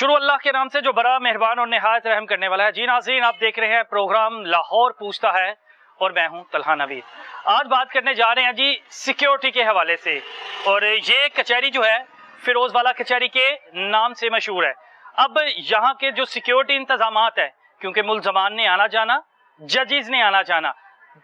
शुरू अल्लाह के नाम से जो बड़ा मेहरबान और निहायत रहम करने वाला है। जी नाज़रीन, आप देख रहे हैं प्रोग्राम लाहौर पूछता है और मैं हूं तलहा नवीद। आज बात करने जा रहे हैं जी सिक्योरिटी के हवाले से, और ये कचहरी जो है फिरोजवाला कचहरी के नाम से मशहूर है। अब यहाँ के जो सिक्योरिटी इंतजामात है, क्योंकि मुल्ज़मान ने आना जाना, जजेस ने आना जाना,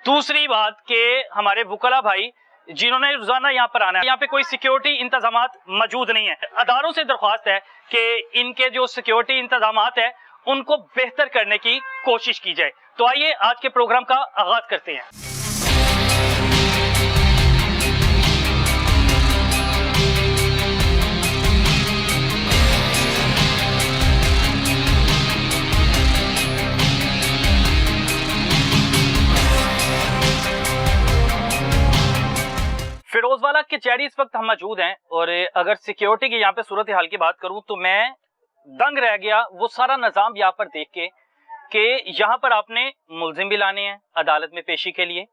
दूसरी बात के हमारे वकला भाई जिन्होंने रोजाना यहाँ पर आना है, यहाँ पे कोई सिक्योरिटी इंतजामात मौजूद नहीं है। अदारों से दरख्वास्त है कि इनके जो सिक्योरिटी इंतजामात है उनको बेहतर करने की कोशिश की जाए। तो आइए आज के प्रोग्राम का आगाज करते हैं। फिरोजवाला कचहरी इस वक्त हम मौजूद हैं, और अगर सिक्योरिटी की यहाँ पे सूरत हाल की बात करूं तो मैं दंग रह गया वो सारा निजाम यहाँ पर देख के कि यहाँ पर आपने मुलजिम भी लाने हैं अदालत में पेशी के लिए,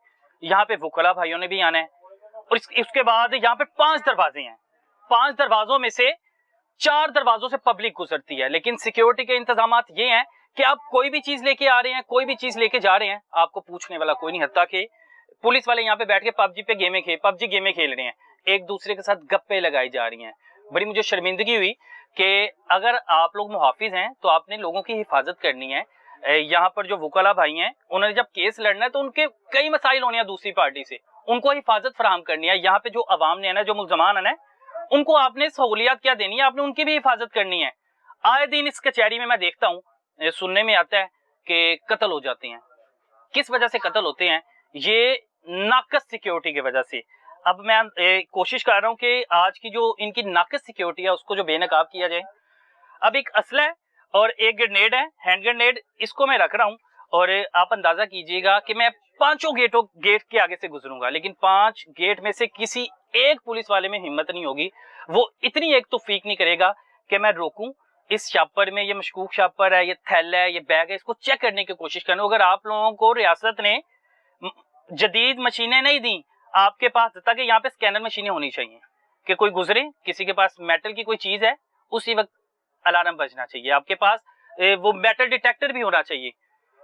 यहाँ पे वकला भाइयों ने भी आना है, और इसके बाद यहाँ पे 5 दरवाजे हैं। 5 दरवाजों में से 4 दरवाजों से पब्लिक गुजरती है, लेकिन सिक्योरिटी के इंतजाम ये हैं कि आप कोई भी चीज लेके आ रहे हैं, कोई भी चीज लेके जा रहे हैं, आपको पूछने वाला कोई नहीं। हत्ता कि पुलिस वाले यहाँ पे बैठ के पबजी गेमें खेल रहे हैं, एक दूसरे के साथ गप्पे लगाई जा रही हैं। बड़ी मुझे शर्मिंदगी हुई कि अगर आप लोग मुहाफिज हैं तो आपने लोगों की हिफाजत करनी है। यहाँ पर जो वकला भाई हैं उन्होंने जब केस लड़ना है तो उनके कई मसाइल होने हैं दूसरी पार्टी से, उनको हिफाजत फराहम करनी है। यहाँ पे जो अवाम ने है ना, जो मुल्जमान है ना, उनको आपने सहूलियात क्या देनी है, आपने उनकी भी हिफाजत करनी है। आए दिन इस कचहरी में मैं देखता हूँ, सुनने में आता है कि कत्ल हो जाते हैं। किस वजह से कत्ल होते हैं? ये नाकस सिक्योरिटी की वजह से। अब मैं कोशिश कर रहा हूं कि आज की जो इनकी नाकस सिक्योरिटी है उसको जो बेनकाब किया जाए। अब एक असला है और एक ग्रेनेड है, हैंड ग्रेनेड, इसको मैं रख रहा हूं, और आप अंदाजा कीजिएगा कि मैं 5 गेट के आगे से गुजरूंगा, लेकिन 5 गेट में से किसी एक पुलिस वाले में हिम्मत नहीं होगी, वो इतनी एक तौफीक नहीं करेगा कि मैं रोकूं इस शापर में, ये मशकूक शापर है, ये थैल है, ये बैग है, इसको चेक करने की कोशिश करूं। अगर आप लोगों को रियासत ने जदीद मशीनें नहीं दी, आपके पास तक यहाँ पे स्कैनर मशीनें होनी चाहिए कि कोई गुजरे, किसी के पास मेटल की कोई चीज है, उसी वक्त अलार्म बजना चाहिए। आपके पास वो मेटल डिटेक्टर भी होना चाहिए।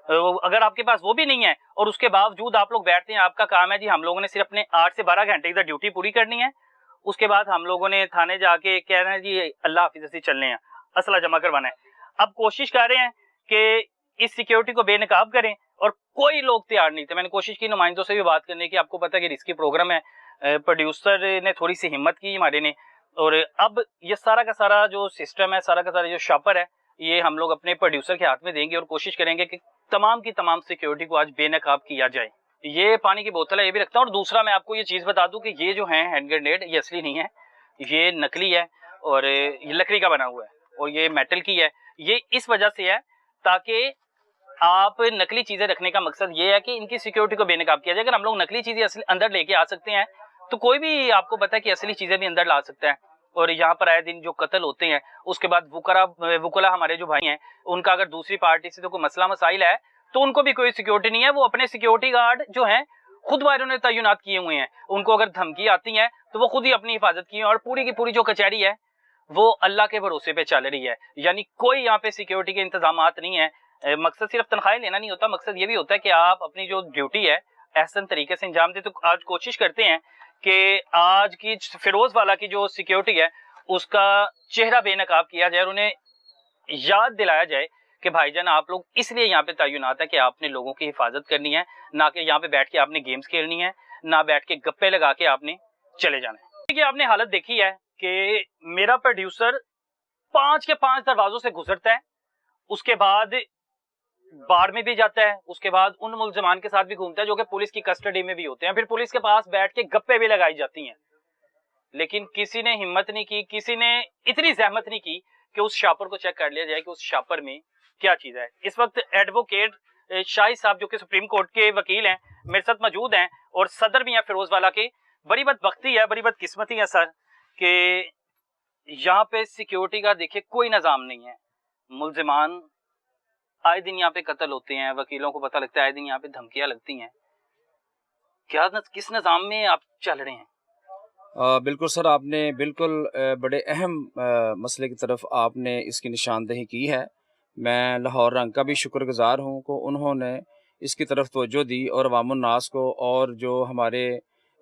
अगर आपके पास वो भी नहीं है और उसके बावजूद आप लोग बैठते हैं, आपका काम है जी हम लोगों ने सिर्फ अपने 8 से 12 घंटे की ड्यूटी पूरी करनी है, उसके बाद हम लोगों ने थाने जाके कहना है जी अल्लाह हाफिज से चलने हैं, असला जमा करवाना है। अब कोशिश कर रहे हैं कि इस सिक्योरिटी को बेनकाब करें, और कोई लोग तैयार नहीं थे। मैंने कोशिश की नुमाइंदों से भी बात करने की, आपको पता है कि रिस्की प्रोग्राम है, प्रोड्यूसर ने थोड़ी सी हिम्मत की हमारे ने, और अब ये सारा का सारा जो सिस्टम है, सारा का सारा जो शापर है, ये हम लोग अपने प्रोड्यूसर के हाथ में देंगे और कोशिश करेंगे कि तमाम की तमाम सिक्योरिटी को आज बेनकाब किया जाए। ये पानी की बोतल है, ये भी रखता हूँ। और दूसरा मैं आपको ये चीज बता दूं कि ये जो है हैंड ग्रेनेड, ये असली नहीं है, ये नकली है, और ये लकड़ी का बना हुआ है, और ये मेटल की है। ये इस वजह से है ताकि आप नकली चीजें रखने का मकसद ये है कि इनकी सिक्योरिटी को बेनकाब किया जाए। अगर हम लोग नकली चीजें असली अंदर लेके आ सकते हैं तो कोई भी आपको पता है कि असली चीजें भी अंदर ला सकता है। और यहाँ पर आए दिन जो कत्ल होते हैं, उसके बाद वकला हमारे जो भाई हैं, उनका अगर दूसरी पार्टी से तो कोई मसला मसाइल है तो उनको भी कोई सिक्योरिटी नहीं है। वो अपने सिक्योरिटी गार्ड जो है खुद वालों ने तैनात किए हुए हैं, उनको अगर धमकी आती है तो वो खुद ही अपनी हिफाजत किए, और पूरी की पूरी जो कचहरी है वो अल्लाह के भरोसे पे चल रही है। यानी कोई यहाँ पे सिक्योरिटी के इंतजाम नहीं है। मकसद सिर्फ तनख्वाहें लेना नहीं होता, मकसद ये भी होता है कि आप अपनी जो ड्यूटी है एहसन तरीके से अंजाम दे। तो आज कोशिश करते हैं कि आज की फिरोजवाला की जो सिक्योरिटी है उसका चेहरा बेनकाब किया जाए और उन्हें याद दिलाया जाए कि भाईजान आप लोग इसलिए यहाँ पे तैनात है कि आपने लोगों की हिफाजत करनी है, ना कि यहाँ पे बैठ के आपने गेम्स खेलनी है, ना बैठ के गप्पे लगा के आपने चले जाना है। देखिए आपने हालत देखी है कि मेरा प्रोड्यूसर 5 के 5 दरवाजों से गुजरता है, उसके बाद बाढ़ में भी जाता है, उसके बाद उन मुल्जमान के साथ भी घूमता है जो कि पुलिस की कस्टडी में भी होते हैं, फिर पुलिस के पास बैठ के गप्पे भी लगाई जाती हैं। लेकिन किसी ने हिम्मत नहीं की, किसी ने इतनी जहमत नहीं की कि उस शापर को चेक कर लिया जाए कि उस शापर में क्या चीज है। इस वक्त एडवोकेट शाहिद साहब जो कि सुप्रीम कोर्ट के वकील हैं मेरे साथ मौजूद हैं, और सदर भी हैं फिरोजवाला के। बड़ी बदबख्ती है, बड़ी बदकिस्मती है सर कि यहाँ पे सिक्योरिटी का देखिए कोई निजाम नहीं है। मुल्जिमान आए दिन यहाँ पे कत्ल होते हैं, वकीलों को पता लगता है आए दिन यहाँ पे धमकियां लगती हैं। किस निजाम में आप चल रहे हैं? बिल्कुल सर, आपने बिल्कुल बड़े अहम मसले की तरफ आपने इसकी निशानदेही की है। मैं लाहौर रंग का भी शुक्रगुज़ार हूँ कि उन्होंने इसकी तरफ तवज्जो दी और अवामुन्नास को और जो हमारे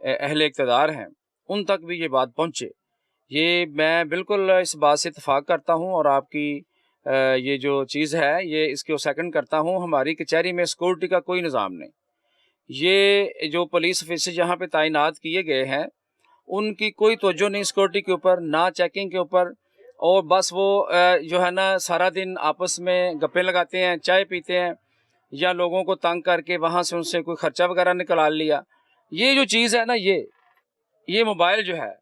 अहले इक़्तिदार हैं, उन तक भी ये बात पहुँचे। ये मैं बिल्कुल इस बात से इत्तेफ़ाक करता हूँ और आपकी ये जो चीज़ है, ये इसको सेकंड करता हूँ। हमारी कचहरी में सिक्योरिटी का कोई निज़ाम नहीं। ये जो पुलिस ऑफ़िसर यहाँ पे तैनात किए गए हैं, उनकी कोई तवज्जो नहीं सिक्योरिटी के ऊपर, ना चेकिंग के ऊपर, और बस वो जो है ना सारा दिन आपस में गप्पे लगाते हैं, चाय पीते हैं या लोगों को तंग करके वहाँ से उनसे कोई ख़र्चा वग़ैरह निकाल लिया। ये जो चीज़ है ना, ये मोबाइल जो है,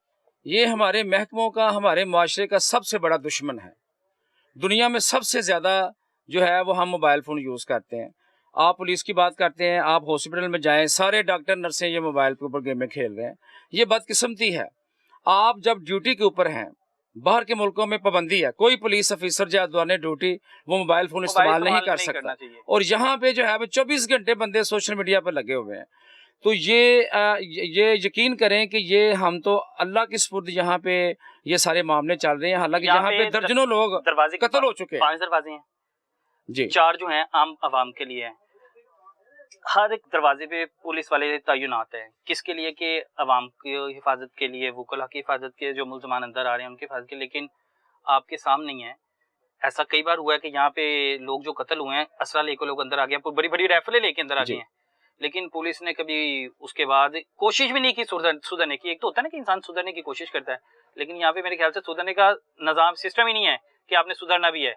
ये हमारे महकमों का, हमारे मुआशरे का सबसे बड़ा दुश्मन है। दुनिया में सबसे ज़्यादा जो है वो हम मोबाइल फ़ोन यूज़ करते हैं। आप पुलिस की बात करते हैं, आप हॉस्पिटल में जाएँ, सारे डॉक्टर नर्सें ये मोबाइल के ऊपर गेमें खेल रहे हैं। ये बदकिस्मती है। आप जब ड्यूटी के ऊपर हैं, बाहर के मुल्कों में पाबंदी है, कोई पुलिस ऑफिसर जो दौरान ड्यूटी वो मोबाइल फ़ोन इस्तेमाल नहीं कर सकता। और यहाँ पे जो है वो 24 घंटे बंदे सोशल मीडिया पर लगे हुए हैं। तो ये यकीन करें कि ये हम तो अल्लाह की सुपुर्द यहाँ पे ये सारे मामले चल रहे हैं। हालांकि यहाँ पे दर्जनों लोग कत्ल हो चुके हैं। 5 दरवाजे हैं जी, 4 जो हैं आम आवाम के लिए हैं। हर एक दरवाजे पे पुलिस वाले तैनात हैं। किसके लिए? कि अवाम की हिफाजत के लिए, वुकला की हिफाजत के, जो मुल्ज़मान अंदर आ रहे हैं उनकी हिफाजत के। लेकिन आपके सामने ही है, ऐसा कई बार हुआ है कि यहाँ पे लोग जो कत्ल हुए हैं, असला लेकर लोग अंदर आ गए, बड़ी बड़ी राइफलें लेके अंदर आ गए हैं, लेकिन पुलिस ने कभी उसके बाद कोशिश भी नहीं की सुधरने की। एक तो होता है ना कि इंसान सुधरने की कोशिश करता है, लेकिन यहाँ पे मेरे ख्याल से सुधरने का निज़ाम सिस्टम ही नहीं है कि आपने सुधरना भी है।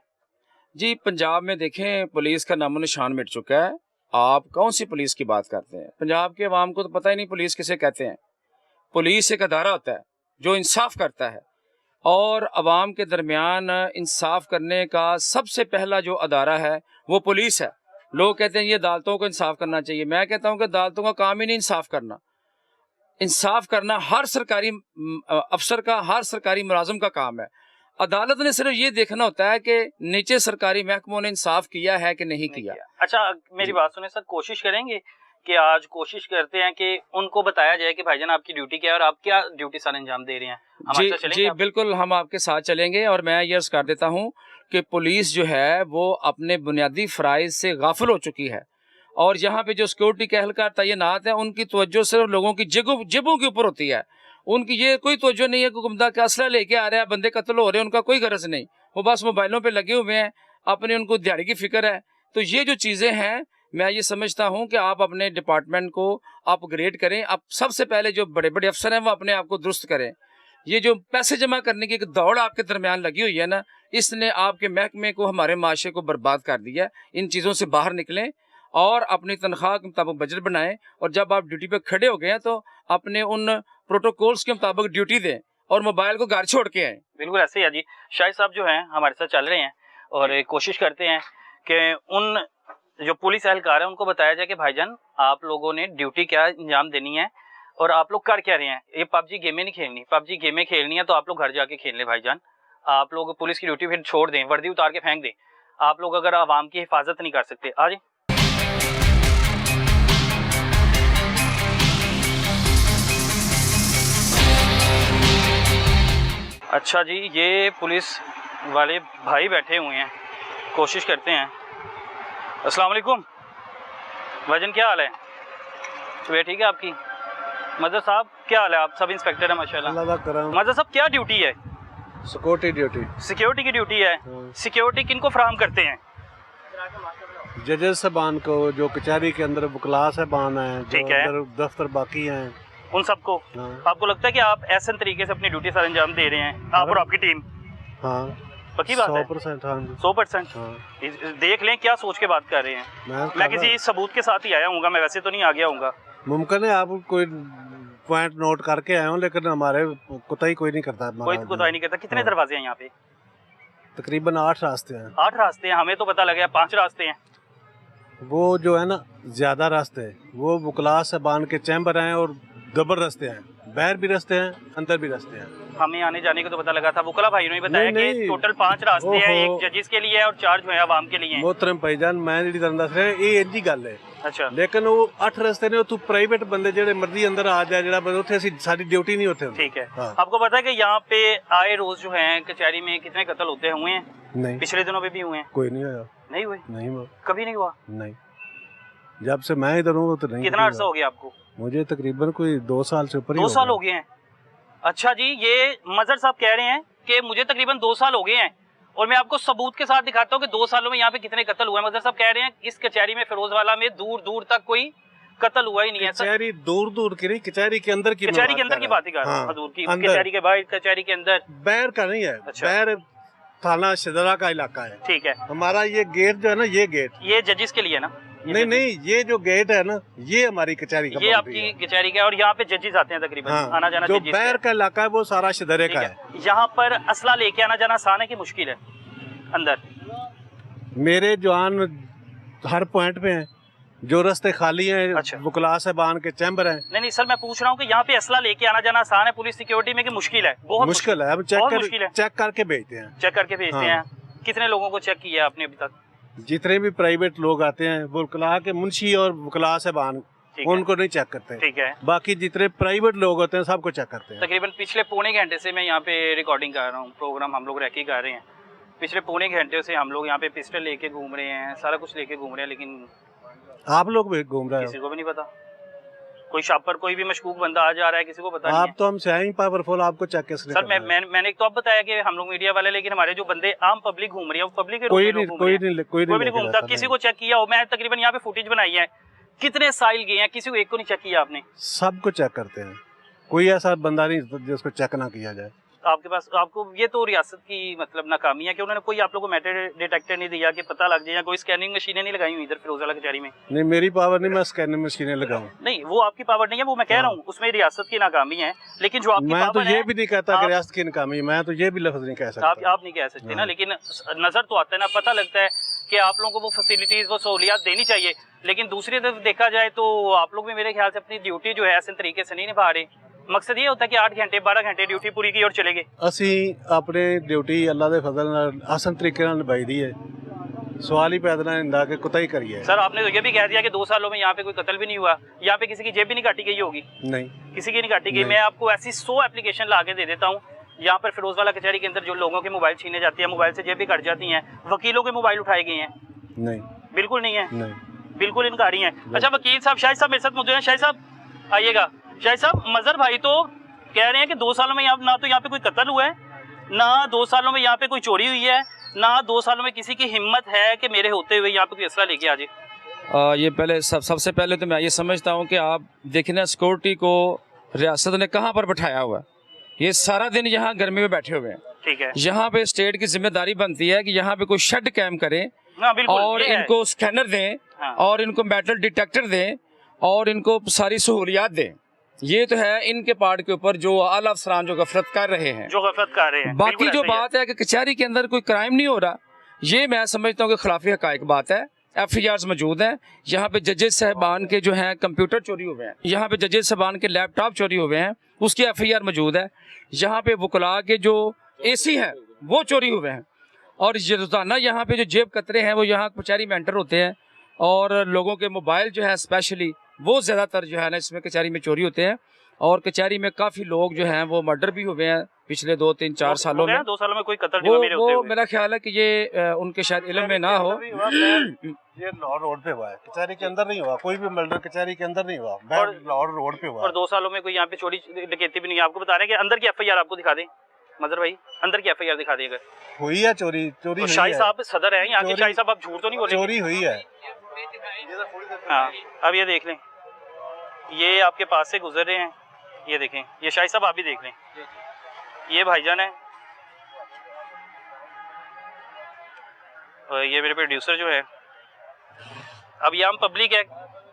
जी, पंजाब में देखें पुलिस का नामो निशान मिट चुका है। आप कौन सी पुलिस की बात करते हैं? पंजाब के अवाम को तो पता ही नहीं पुलिस किसे कहते हैं। पुलिस एक अदारा होता है जो इंसाफ करता है, और अवाम के दरमियान इंसाफ करने का सबसे पहला जो अदारा है वो पुलिस है। लोग कहते हैं ये अदालतों को इंसाफ करना चाहिए। मैं कहता हूँ कि अदालतों का काम ही नहीं इंसाफ करना। इंसाफ करना हर सरकारी अफसर का, हर सरकारी मुलाजिम का काम है। अदालत ने सिर्फ ये देखना होता है कि नीचे सरकारी महकमों ने इंसाफ किया है कि नहीं किया। अच्छा, मेरी बात सुने सर, कोशिश करेंगे कि आज कोशिश करते हैं कि उनको बताया जाए कि भाईजान आपकी ड्यूटी क्या है और आप क्या ड्यूटी सर अंजाम दे रहे हैं। जी बिल्कुल, हम आपके साथ चलेंगे। और मैं ये अर्ज कर देता हूँ कि पुलिस जो है वो अपने बुनियादी फ़राइज़ से गाफिल हो चुकी है, और यहाँ पे जो सिक्योरिटी के एहलकार तैनात हैं उनकी तवज्जो सिर्फ लोगों की जेबों के ऊपर होती है। उनकी ये कोई तवज्जो नहीं है कि गुमदा का असला लेके आ रहा है, बंदे कत्ल हो रहे हैं, उनका कोई गरज नहीं। वो बस मोबाइलों पे लगे हुए हैं, अपने उनको दिहाड़ी की फिक्र है। तो ये जो चीज़ें हैं, मैं ये समझता हूँ कि आप अपने डिपार्टमेंट को अपग्रेड करें। आप सबसे पहले जो बड़े बड़े अफसर हैं वो अपने आप को दुरुस्त करें। ये जो पैसे जमा करने की एक दौड़ आपके दरमियान लगी हुई है ना, इसने आपके महकमे को, हमारे माशरे को बर्बाद कर दिया। इन चीज़ों से बाहर निकलें और अपनी तनख्वाह के मुताबिक बजट बनाएं, और जब आप ड्यूटी पे खड़े हो गए हैं तो अपने उन प्रोटोकॉल्स के मुताबिक ड्यूटी दें और मोबाइल को घर छोड़ के आएँ। बिल्कुल ऐसे ही है जी। शाहिद साहब जो हैं हमारे साथ चल रहे हैं और कोशिश करते हैं कि उन जो पुलिस एहलकार है उनको बताया जाए कि भाईजान आप लोगों ने ड्यूटी क्या अंजाम देनी है और आप लोग कर क्या रहे हैं। ये पबजी गेमें नहीं खेलनी, पबजी गेमें खेलनी है तो आप लोग घर जाके खेल लें भाईजान। आप लोग पुलिस की ड्यूटी फिर छोड़ दें, वर्दी उतार के फेंक दें। आप लोग अगर आवाम की हिफाजत नहीं कर सकते, आ जाए। अच्छा जी, ये पुलिस वाले भाई बैठे हुए हैं, कोशिश करते हैं। अस्सलाम वालेकुम भाईजान, क्या हाल है? तबीयत ठीक है आपकी? मजर साहब क्या हाल है? आप सब इंस्पेक्टर हैं माशाल्लाह। मजर साहब क्या ड्यूटी है? Security duty. सिक्योरिटी की ड्यूटी है। सिक्योरिटी किनको फराहम करते हैं? जजेस साहबान को, जो कचहरी के अंदर वकला साहबान हैं, जो अंदर दफ्तर बाकी हैं, उन सबको। आपको लगता है कि आप ऐसे तरीके से अपनी ड्यूटी सर अंजाम दे रहे हैं, आप और आपकी टीम? हाँ, पक्की बात है? 100%। हाँ, 100%। देख लें क्या सोच के बात कर रहे हैं। मैं किसी सबूत के साथ ही आया हूँ, मैं वैसे तो नहीं आ गया हूँ। मुमकिन है आप कोई पॉइंट नोट करके आए हो, लेकिन हमारे कोताही कोई नहीं करता। कोई कोताही नहीं करता। कितने दरवाजे हैं यहाँ पे? तकरीबन 8 रास्ते हैं। 8 रास्ते हैं? हमें तो पता लगा 5 रास्ते हैं। वो जो है ना ज्यादा रास्ते हैं, वो वकला साहबान के चैम्बर हैं और डबल रास्ते हैं, बाहर भी रास्ते हैं, अंदर भी रास्ते हैं। हमें आने जाने को तो पता लगा था, वकला भाई ने बताया कि टोटल 5 रास्ते हैं, एक जजेस के लिए और 4 जो है आवाम के लिए। मोहतरम भाईजान, मैं जी दस रहा ये इंजी गल है अच्छा लेकिन वो 8 रस्ते ने उतो प्राइवेट बंदे जेड़े मर्जी अंदर आ जाए जेड़ा बंदा उथे ਅਸੀਂ ਸਾਡੀ ਡਿਊਟੀ नहीं होते। ठीक है। हाँ। आपको पता है कि यहाँ पे आए रोज जो है कचहरी में कितने कत्ल होते हुए हैं? नहीं, पिछले दिनों में भी हुए हैं? कोई नहीं आया। नहीं हुए? नहीं हुआ। कभी नहीं हुआ? नहीं, जब से मैं इधर हूँ तो नहीं। कितना अर्सा हो गया आपको? मुझे तकरीबन कोई 2 साल से ऊपर ही 2 साल हो गए हैं। अच्छा जी, ये मजहर साहब कह रहे हैं कि मुझे तकरीबन 2 साल हो गए हैं और मैं आपको सबूत के साथ दिखाता हूँ कि 2 सालों में यहाँ पे कितने कत्ल हुए हैं। मजहर साहब कह रहे हैं इस कचहरी में फिरोजवाला में दूर दूर तक कोई कत्ल हुआ ही नहीं है। कचहरी दूर दूर की नहीं, कचहरी के अंदर की कचहरी के अंदर की बात ही कर रहा हूँ। हाँ, दूर की अंदर। कचहरी के बाहर, कचहरी के अंदर बैर का नहीं है। अच्छा। बैर थाना शदरा का इलाका है। ठीक है। हमारा ये गेट जो है ना, ये गेट ये जजिस के लिए ना? नहीं नहीं, ये जो गेट है ना, ये हमारी कचहरी का ये आपकी कचहरी का है और यहाँ पे जजेस आते हैं तकरीबन। हाँ, आना जाना जो जजेस बैर का इलाका है वो सारा शदरे का है। यहाँ पर असला लेके आना जाना आसान है कि मुश्किल है अंदर? मेरे जवान हर पॉइंट पे हैं, जो रास्ते खाली हैं। अच्छा। वकला साहबान के चैम्बर हैं। नहीं नहीं सर, मैं पूछ रहा हूँ कि यहाँ पे असला लेके आना जाना आसान है पुलिस सिक्योरिटी में कि मुश्किल है? बहुत मुश्किल है। हम बहुत मुश्किल है। चेक करके भेजते हैं। चेक करके भेजते हाँ। हैं। कितने लोगों को चेक किया आपने अभी तक? जितने भी प्राइवेट लोग आते हैं, वकला के मुंशी और वकला साहबान, ठीक है। उनको नहीं चेक करते। ठीक है। बाकी जितने प्राइवेट लोग होते हैं सबको चेक करते हैं। तकरीबन पिछले पौने घंटे से मैं यहाँ पे रिकॉर्डिंग कर रहा हूँ, प्रोग्राम हम लोग रह के कर रहे हैं। पिछले पौने घंटे से हम लोग यहाँ पे पिस्टल लेके घूम रहे हैं, सारा कुछ लेके घूम रहे हैं, लेकिन आप लोग भी घूम रहे किसी हो। को भी नहीं पता। कोई शॉपर, कोई भी मशकूक बंदा आ जा रहा है, किसी को पता नहीं आप तो हमसे हैं ही पावरफुल, आपको चेक किसने सर। करना है? मैंने एक तो अब बताया कि हम लोग मीडिया वाले, लेकिन हमारे जो बंदे आम पब्लिक घूम रही है वो पब्लिक के रूप कोई में नहीं घूम कोई रहे हैं। नहीं कोई भी नहीं लेके घूमता। जाता, किसी नहीं। को चेक किया हो? मैं तकरीबन यहाँ पे फुटेज बनाई है, कितने साइल गए हैं, किसी को एक को नहीं चेक किया आपने? सबको चेक करते हैं। कोई ऐसा बंदा नहीं जिसको चेक ना किया जाए। आपके पास, आपको ये तो रियासत की मतलब नाकामी है कि उन्होंने कोई आप लोगों को मेटल डिटेक्टर नहीं दिया कि पता लग जाए, या कोई स्कैनिंग मशीनें नहीं लगाई हुई इधर फिरोजवाला कचहरी में? नहीं, मेरी पावर नहीं, मैं स्कैनिंग मशीनें लगाऊं। नहीं, वो आपकी पावर नहीं है, वो मैं कह रहा हूँ उसमें रियासत की नाकामी है। लेकिन जो आपकी मैं तो पावर ये है, भी नहीं कहता कि आप- रियासत की नाकामी, मैं तो ये भी लफ्ज नहीं कह सकता। आप नहीं कह सकते ना, लेकिन नजर तो आता है ना, पता लगता है कि आप लोगों को वो फैसिलिटीज, वो सहूलियात देनी चाहिए। लेकिन दूसरी तरफ देखा जाए तो आप लोग भी मेरे ख्याल से अपनी ड्यूटी जो है ऐसे तरीके से नहीं निभा रहे। मकसद ये होता है कि 8 घंटे 12 घंटे ड्यूटी पूरी की और चले गए। ਅਸੀਂ ਆਪਣੇ ਡਿਊਟੀ ਅੱਲਾ ਦੇ ਫਜ਼ਲ ਨਾਲ ਆਸਨ ਤਰੀਕੇ ਨਾਲ ਨਿਭਾਈ ਦੀ ਹੈ। सवाल ही पैदा नहीं ਹੁੰਦਾ कि कुताही करिए। सर आपने तो ये भी कह दिया कि 2 सालों में यहाँ पे कोई कत्ल भी नहीं हुआ, यहाँ पे किसी की जेब भी नहीं काटी गई होगी? नहीं, किसी की नहीं काटी गई। नहीं। मैं आपको ऐसी 100 एप्लीकेशन ला के दे देता हूँ। यहाँ पर फिरोजवाला कचहरी के अंदर जो लोगों के मोबाइल छीने जाती है, मोबाइल से जेब भी कट जाती हैं, वकीलों के मोबाइल उठाए गए हैं। नहीं, बिल्कुल नहीं है, नहीं। बिल्कुल इनकारी हैं। अच्छा वकील साहब, शाहिद साहब मेरे साथ मौजूद हैं। शाहिद साहब आइएगा। शाहिद साहब, मजहर भाई तो कह रहे हैं कि 2 सालों में ना तो यहाँ पे कोई कत्ल हुआ है, ना 2 सालों में यहाँ पे कोई चोरी हुई है, ना 2 सालों में किसी की हिम्मत है कि मेरे होते हुए यहाँ पे कोई असला लेके आ जाए। ये पहले सबसे पहले तो मैं ये समझता हूँ कि आप देखिए ना, सिक्योरिटी को रियासत ने कहाँ पर बैठाया हुआ है। ये सारा दिन यहाँ गर्मी में बैठे हुए हैं। ठीक है। यहाँ पे स्टेट की जिम्मेदारी बनती है कि यहाँ पे कोई शेड कैम करें हाँ बिल्कुल, और ये है। इनको स्कैनर दें हाँ। और इनको मेटल डिटेक्टर दें और इनको सारी सहूलियात दें। ये तो है इनके पार्ट के ऊपर जो आला अफसरान जो गफलत कर रहे हैं, जो गफलत कर रहे हैं। बाकी बिल्कुल जो ऐसा ही है। बात है कि कचहरी के अंदर कोई क्राइम नहीं हो रहा, ये मैं समझता हूँ कि खिलाफी हकायक बात है। FIRs मौजूद हैं। यहाँ पे जजेस साहबान के जो हैं कंप्यूटर चोरी हुए हैं, यहाँ पे जजेस साहबान के लैपटॉप चोरी हुए हैं, उसकी FIR मौजूद है। यहाँ पे वकला के जो AC हैं वो चोरी हुए हैं। और ये रोज़ाना यहाँ पे जो जेब कतरे हैं वो यहाँ कचहरी में एंटर होते हैं और लोगों के मोबाइल जो है स्पेशली वो ज़्यादातर जो है ना इसमें कचहरी में चोरी होते हैं। और कचहरी में काफ़ी लोग जो हैं वो मर्डर भी हुए हैं पिछले 2, 3, 4 सालों में। 2 सालों में कोई कत्ल नहीं हुआ मेरे होते वो हुए। मेरा ख्याल है कि ये उनके शायद इल्म में ना हो। ये लाहौर रोड पे हुआ है, कचहरी के अंदर नहीं हुआ। कोई भी मर्डर कचहरी के अंदर नहीं हुआ, लाहौर रोड पे हुआ। और 2 सालों में कोई यहाँ पे चोरी डकैती भी नहीं है। आपको बता रहे हैं कि अंदर की FIR आपको दिखा दें मजहर भाई, अंदर की FIR दिखा दें अगर हुई है चोरी। चोरी तो हुई शाहिद है। साहब सदर है यहाँ के, चोरी- शाहिद साहब आप झूठ तो नहीं बोलेंगे? चोरी हुई है। हाँ, अब ये देख लें, ये आपके पास से गुजर रहे हैं, ये देखें, ये शाहिद साहब आप भी देख लें, ये भाईजान है और ये मेरे प्रोड्यूसर जो है। अब ये आम पब्लिक है,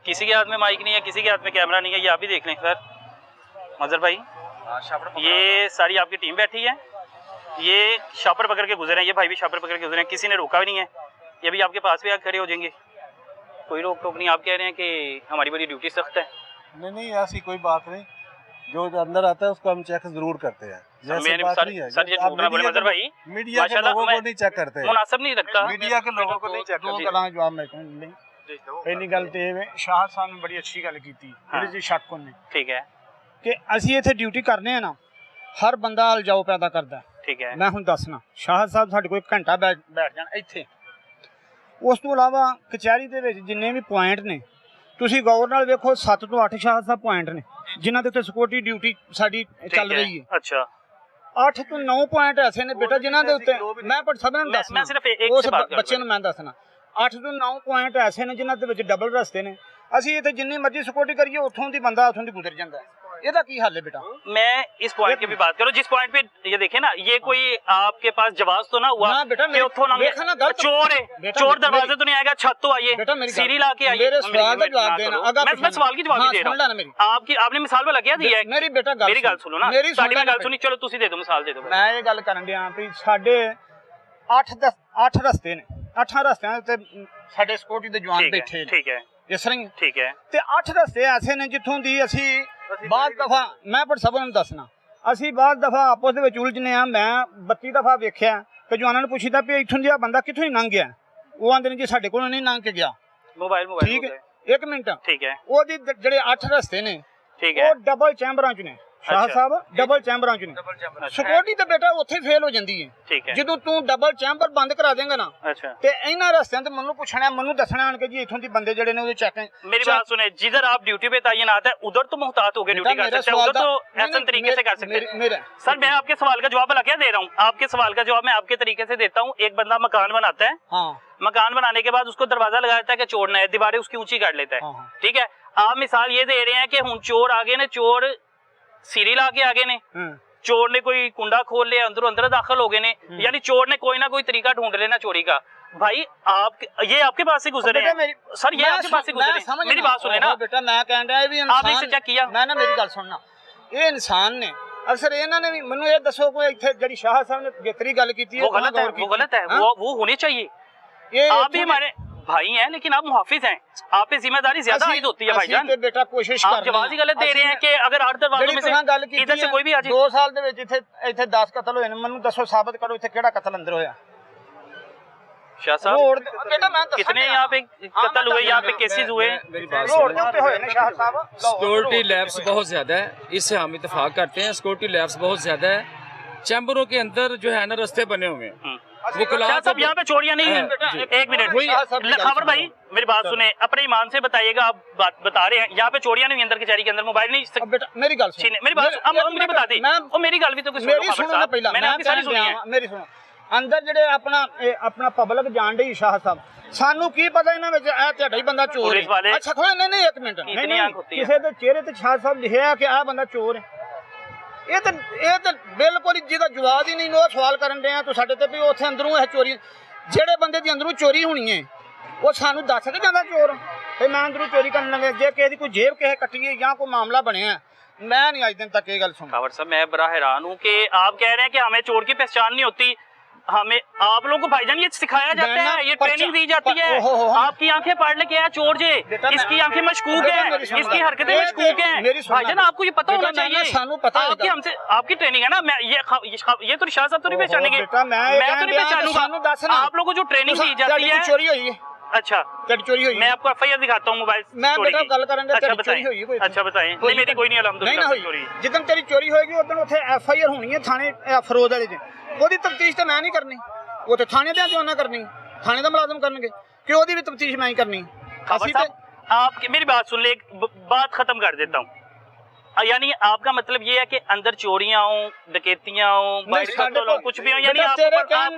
किसी के हाथ में माइक नहीं है, किसी के हाथ में कैमरा नहीं है, ये आप भी देख लें सर मजहर भाई। ये सारी आपकी टीम बैठी है, ये शापर पकड़ के गुजरे हैं, ये भाई भी शापर पकड़ के गुजरे हैं, किसी ने रोका भी नहीं है। ये भी आपके पास भी आकर खड़े हो जाएंगे, कोई रोक टोक नहीं। आप कह रहे हैं कि हमारी बड़ी ड्यूटी सख्त है। नहीं, ऐसी कोई बात नहीं। जो अंदर आता है उसको हम चेक जरूर करते हैं। मेरे सर ये झूठ ना बोले मजहर भाई, मीडिया के लोगों को नहीं चेक करते। मुनासिब नहीं लगता। मीडिया के लोगों को नहीं चेक करते। ਪਹਿਲੀ ਗੱਲ ਤੇ ਇਹ ਵੇ ਸ਼ਾਹ ਸਾਹਿਬ ਨੇ ਬੜੀ ਅੱਛੀ ਗੱਲ ਕੀਤੀ ਇਹਦੇ 'ਚ ਸ਼ੱਕ ਉਹਨੇ ठीक है ਕਿ ਅਸੀਂ ਇੱਥੇ ਡਿਊਟੀ ਕਰਨੇ ਆ ਨਾ ਹਰ ਬੰਦਾ ਅਲਜਾਓ ਪੈਦਾ ਕਰਦਾ ठीक है ਮੈਂ ਹੁਣ ਦੱਸਣਾ ਸ਼ਾਹ ਸਾਹਿਬ ਸਾਡੇ ਕੋਲ 1 ਘੰਟਾ ਬੈਠ ਜਾਣ ਇੱਥੇ ਉਸ ਤੋਂ ਇਲਾਵਾ ਕਚਹਿਰੀ ਦੇ ਵਿੱਚ ਜਿੰਨੇ ਵੀ ਪੁਆਇੰਟ ਨੇ ਤੁਸੀਂ ਗੌਰ ਨਾਲ ਵੇਖੋ 7 ਤੋਂ 8 ਸ਼ਾਹ ਸਾਹਿਬ ਪੁਆਇੰਟ ਨੇ ਜਿਨ੍ਹਾਂ ਦੇ ਉੱਤੇ ਸਿਕਿਉਰਿਟੀ ਡਿਊਟੀ ਸਾਡੀ ਚੱਲ ਰਹੀ ਹੈ अच्छा 8 ਤੋਂ 9 ਪੁਆਇੰਟ ਐਸੇ ਨੇ ਬੇਟਾ ਜਿਨ੍ਹਾਂ ਦੇ ਉੱਤੇ ਮੈਂ ਪਰ ਸਭ ਨੂੰ ਦੱਸਣਾ मैं सिर्फ एक ਉਸ से बात ਬੱਚੇ ਨੂੰ ਮੈਂ ਦੱਸਣਾ 8 ਤੋਂ 9 ਪੁਆਇੰਟ ਐਸੇ ਨੇ ਜਿਨ੍ਹਾਂ ਦੇ ਵਿੱਚ ਡਬਲ ਰਸਤੇ ਨੇ ਅਸੀਂ ਇੱਥੇ ਜਿੰਨੀ ਮਰਜ਼ੀ ਸਿਕਿਉਰਿਟੀ ਕਰੀਏ ਉੱਥੋਂ ਦੀ ਬੰਦਾ ਉੱਥੋਂ ਦੀ ਗੁਜ਼ਰ ਜਾਂਦਾ ਇਹਦਾ ਕੀ ਹੱਲ ਹੈ बेटा मैं इस पॉइंट की भी बात करूं जिस पॉइंट पे ये देखे ना ये कोई आपके पास जवाब तो ना हुआ ना बेटा, कि उत्थों लंघे देखा ना गलत। चोर है बेटा, चोर दरवाजे तो नहीं आएगा छत तो बेटा, आइए मेरी सीढ़ी ला के आइए मेरे सवाल का जवाब देना अगर मैं सवाल की जवाब ही दे रहा हूं आपकी आपने मिसाल वाला क्या दिया है मेरी बेटा मेरी गल सुनो ना मेरी साडी गल सुनी चलो तुसी दे दो मिसाल दे दो मैं ये गल करन दिया भी साडे 8 ਰਸਤੇ ਨੇ 8 ਰਸਤਿਆਂ ਤੇ ਸਾਡੇ ਸਿਕਿਉਰਿਟੀ ਦੇ ਜਵਾਨ ਬੈਠੇ ਨੇ ठीक है ਇਸ ਤਰ੍ਹਾਂ ਹੀ ठीक है ਤੇ 8 ਰਸਤੇ ਐਸੇ ਨੇ ਜਿੱਥੋਂ ਦੀ ਅਸੀਂ ਬਾਅਦ ਦਫਾ ਮੈਂ ਪਰ ਸਭ ਨੂੰ ਦੱਸਣਾ ਅਸੀਂ ਬਾਅਦ ਦਫਾ ਆਪਸ ਦੇ ਵਿੱਚ ਉਲਝਨੇ ਆ ਮੈਂ 32 ਦਫਾ ਵੇਖਿਆ ਕਿ ਜਵਾਨਾਂ ਨੂੰ ਪੁੱਛੀਦਾ ਵੀ ਇੱਥੋਂ ਦੀ ਆ ਬੰਦਾ ਕਿੱਥੋਂ ਹੀ ਲੰਘ ਗਿਆ ਉਹ ਆਂਦੇ ਨੇ ਜੀ ਸਾਡੇ ਕੋਲੋਂ ਨਹੀਂ ਲੰਘ ਕੇ ਗਿਆ मोबाइल ਠੀਕ ਹੈ 1 ਮਿੰਟ ठीक है ਉਹਦੀ ਜਿਹੜੇ 8 ਰਸਤੇ ਨੇ ठीक है ਉਹ ਡਬਲ ਚੈਂਬਰਾਂ ਚ ਨੇ ਸ਼ਾਹ ਸਾਹਿਬ ਡਬਲ ਚੈਂਬਰਾਂ ਚ ਨੇ ਸਿਕਿਉਰਿਟੀ ਤੇ ਬੇਟਾ ਉੱਥੇ ਫੇਲ ਹੋ ਜਾਂਦੀ ਹੈ ठीक है ਜਦੋਂ ਤੂੰ ਡਬਲ ਚੈਂਬਰ ਬੰਦ ਕਰਾ ਦੇਂਗਾ ਨਾ अच्छा ਤੇ ਇਹਨਾਂ ਰਸਤਿਆਂ ਤੇ ਮੈਨੂੰ ਪੁੱਛਣਾ ਮੈਨੂੰ ਦੱਸਣਾ ਆਣ ਕੇ ਜੀ ਇੱਥੋਂ ਦੀ ਬੰਦੇ ਜਿਹੜੇ ਨੇ ਉਹਦੇ ਚੈਕਿੰਗ मेरी बात सुने जिधर आप ड्यूटी पे तैनात है उधर तो मुहतात होकर ड्यूटी कर सकते हैं उधर तो ऐसे तरीके से कर सकते हैं मेरा सर मैं आपके सवाल का जवाब भला क्या दे रहा हूँ आपके सवाल का जवाब मैं आपके तरीके से देता हूँ एक बंदा मकान बनाता है हाँ मकान बनाने के बाद उसको दरवाजा लगा देता है कि चोर ना है दीवारें उसकी ऊंची काट लेता है हाँ। ठीक है आप मिसाल ये दे रहे हैं कि हुन चोर आगे ने चोर सीढ़ी ला के आगे ने चोर ने कोई कुंडा खोल लिया अंदर अंदर दाखिल हो गए ने यानी चोर ने कोई ना कोई तरीका ढूंढ लेना चोरी का भाई आप ये आपके पास से गुजरे हैं सर ये आपके पास से गुजरे हैं मेरी बात सुने ना बेटा मैं कह रहा भी आपने इसे चेक किया मैं ना मेरी गल सुनना ਇਹ ਇਨਸਾਨ ਨੇ ਅਕਸਰ ਇਹਨਾਂ ਨੇ ਵੀ ਮੈਨੂੰ ਇਹ ਦੱਸੋ ਕੋਈ ਇੱਥੇ ਜਿਹੜੀ ਸ਼ਾਹ ਸਾਹਿਬ ਨੇ ਬੇਤਰੀ ਗੱਲ ਕੀਤੀ वो गलत है वो गलत है वो होने चाहिए ਇਹ आप भी हमारे भाई हैं लेकिन आप मुहाफिज हैं आप पे जिम्मेदारी ज्यादा आयद होती है भाईजान बेटा कोशिश कर आप जवाब ही गलत दे रहे हैं कि अगर 8 दरवाजों में से इधर से कोई भी आ जाए 2 ਸਾਲ ਦੇ ਵਿੱਚ ਇੱਥੇ 10 ਕਤਲ ਹੋਏ ਨੇ ਮੈਨੂੰ ਦੱਸੋ ਸਾਬਤ ਕਰੋ ਇੱਥੇ ਕਿਹੜਾ ਕਤਲ ਅੰਦਰ ਹੋਇਆ शाह साहब बेटा मैं कितने यहाँ पे कत्ल हुए यहाँ पे केसेस हुए रोड ਦੇ ਉੱਤੇ ਹੋਏ ਨੇ ਸ਼ਾਹ ਸਾਹਿਬ सिक्योरिटी लैब्स बहुत ज़्यादा है इससे हम इतफाक करते हैं सिक्योरिटी लैब्स बहुत ज़्यादा है चैम्बरों के अंदर जो है ना रास्ते बने हुए हैं शाह साहब यहाँ पे चोरियां नहीं है एक मिनट खबर भाई मेरी बात सुने अपने ईमान से बताइएगा आप बात बता रहे हैं यहाँ पे चोरियां नहीं अंदर कचहरी के अंदर मोबाइल नहीं बेटा मेरी गल सुन मेरी बात अब मुझे बता दी और मेरी गल भी तो कुछ मेरी सुनो ना पहला मैंने आपकी सारी सुनी है मेरी सुनो ਅੰਦਰ ਜਿਹੜੇ ਆਪਣਾ ਪਬਲਿਕ ਜਾਣ ਡਈ ਸ਼ਾਹ ਸਾਹਿਬ ਸਾਨੂੰ ਕੀ ਪਤਾ ਇਹਨਾਂ ਵਿੱਚ ਇਹ ਤੁਹਾਡਾ ਹੀ ਬੰਦਾ ਚੋਰ ਹੈ ਅੱਛਾ ਖੋਏ ਨਹੀਂ 1 ਮਿੰਟ ਕਿਸੇ ਦੇ ਚਿਹਰੇ ਤੇ ਸ਼ਾਹ ਸਾਹਿਬ ਲਿਖਿਆ ਕਿ ਆਹ ਬੰਦਾ ਚੋਰ ਹੈ ਇਹ ਤਾਂ ਬਿਲਕੁਲ ਜਿਹਦਾ ਜਵਾਬ ਹੀ ਨਹੀਂ ਉਹ ਸਵਾਲ ਕਰਨ ਦੇ ਆ ਤੂੰ ਸਾਡੇ ਤੇ ਵੀ ਉੱਥੇ ਅੰਦਰੋਂ ਇਹ ਚੋਰੀ ਜਿਹੜੇ ਬੰਦੇ ਦੀ ਅੰਦਰੋਂ ਚੋਰੀ ਹੋਣੀ ਹੈ ਉਹ ਸਾਨੂੰ ਦੱਸ ਕੇ ਜਾਂਦਾ ਚੋਰ ਤੇ ਮੈਂ ਅੰਦਰੋਂ ਚੋਰੀ ਕਰਨ ਲੱਗੇ ਜੇ ਕਿਸੇ ਦੀ ਕੋਈ ਜੇਬ ਕਿਸੇ ਕੱਟੀ ਹੈ ਜਾਂ ਕੋਈ ਮਾਮਲਾ ਬਣਿਆ मैं नहीं आज दिन तक ये गल सुन खबर साहब मैं बड़ा हैरान हूँ कि आप कह रहे हैं कि हमें चोर की पहचान नहीं होती हमें आप लोगों को भाईजान ये सिखाया जाता है ये ट्रेनिंग दी जाती है आपकी आंखें पढ़ ले क्या है चोर जे इसकी आंखें मशकूक है इसकी हरकतें मशकूक है भाईजान आपको ये पता होना चाहिए हमसे आपकी ट्रेनिंग है ना मैं ये तो शाह साहब तो नहीं पहचानेंगे मैं तो नहीं पहचानूंगा आप लोगों को जो ट्रेनिंग दी जाती है चोरी हुई है अच्छा चोरी हुई मैं आपको एफआईआर दिखाता हूँ मोबाइल मैं बेटा गल करेंगे अच्छा चोरी हुई है अच्छा बताएं नहीं मेरी कोई नहीं अल्हम्दुलिल्लाह चोरी जिदन तेरी चोरी होएगी उदन उथे एफआईआर होनी है थाने फरोज वाले च ओदी तफ्तीश ते मैं नहीं करनी वो ते थाने दे जोना करनी थाने दा मुलाजम करनगे कि ओदी भी तफ्तीश मैं ही करनी खबर साहब आप मेरी बात सुन ले एक बात खत्म कर देता हूँ यानी आपका मतलब ये है कि अंदर चोरियां हो डकैतियां हो कुछ भी हो यानी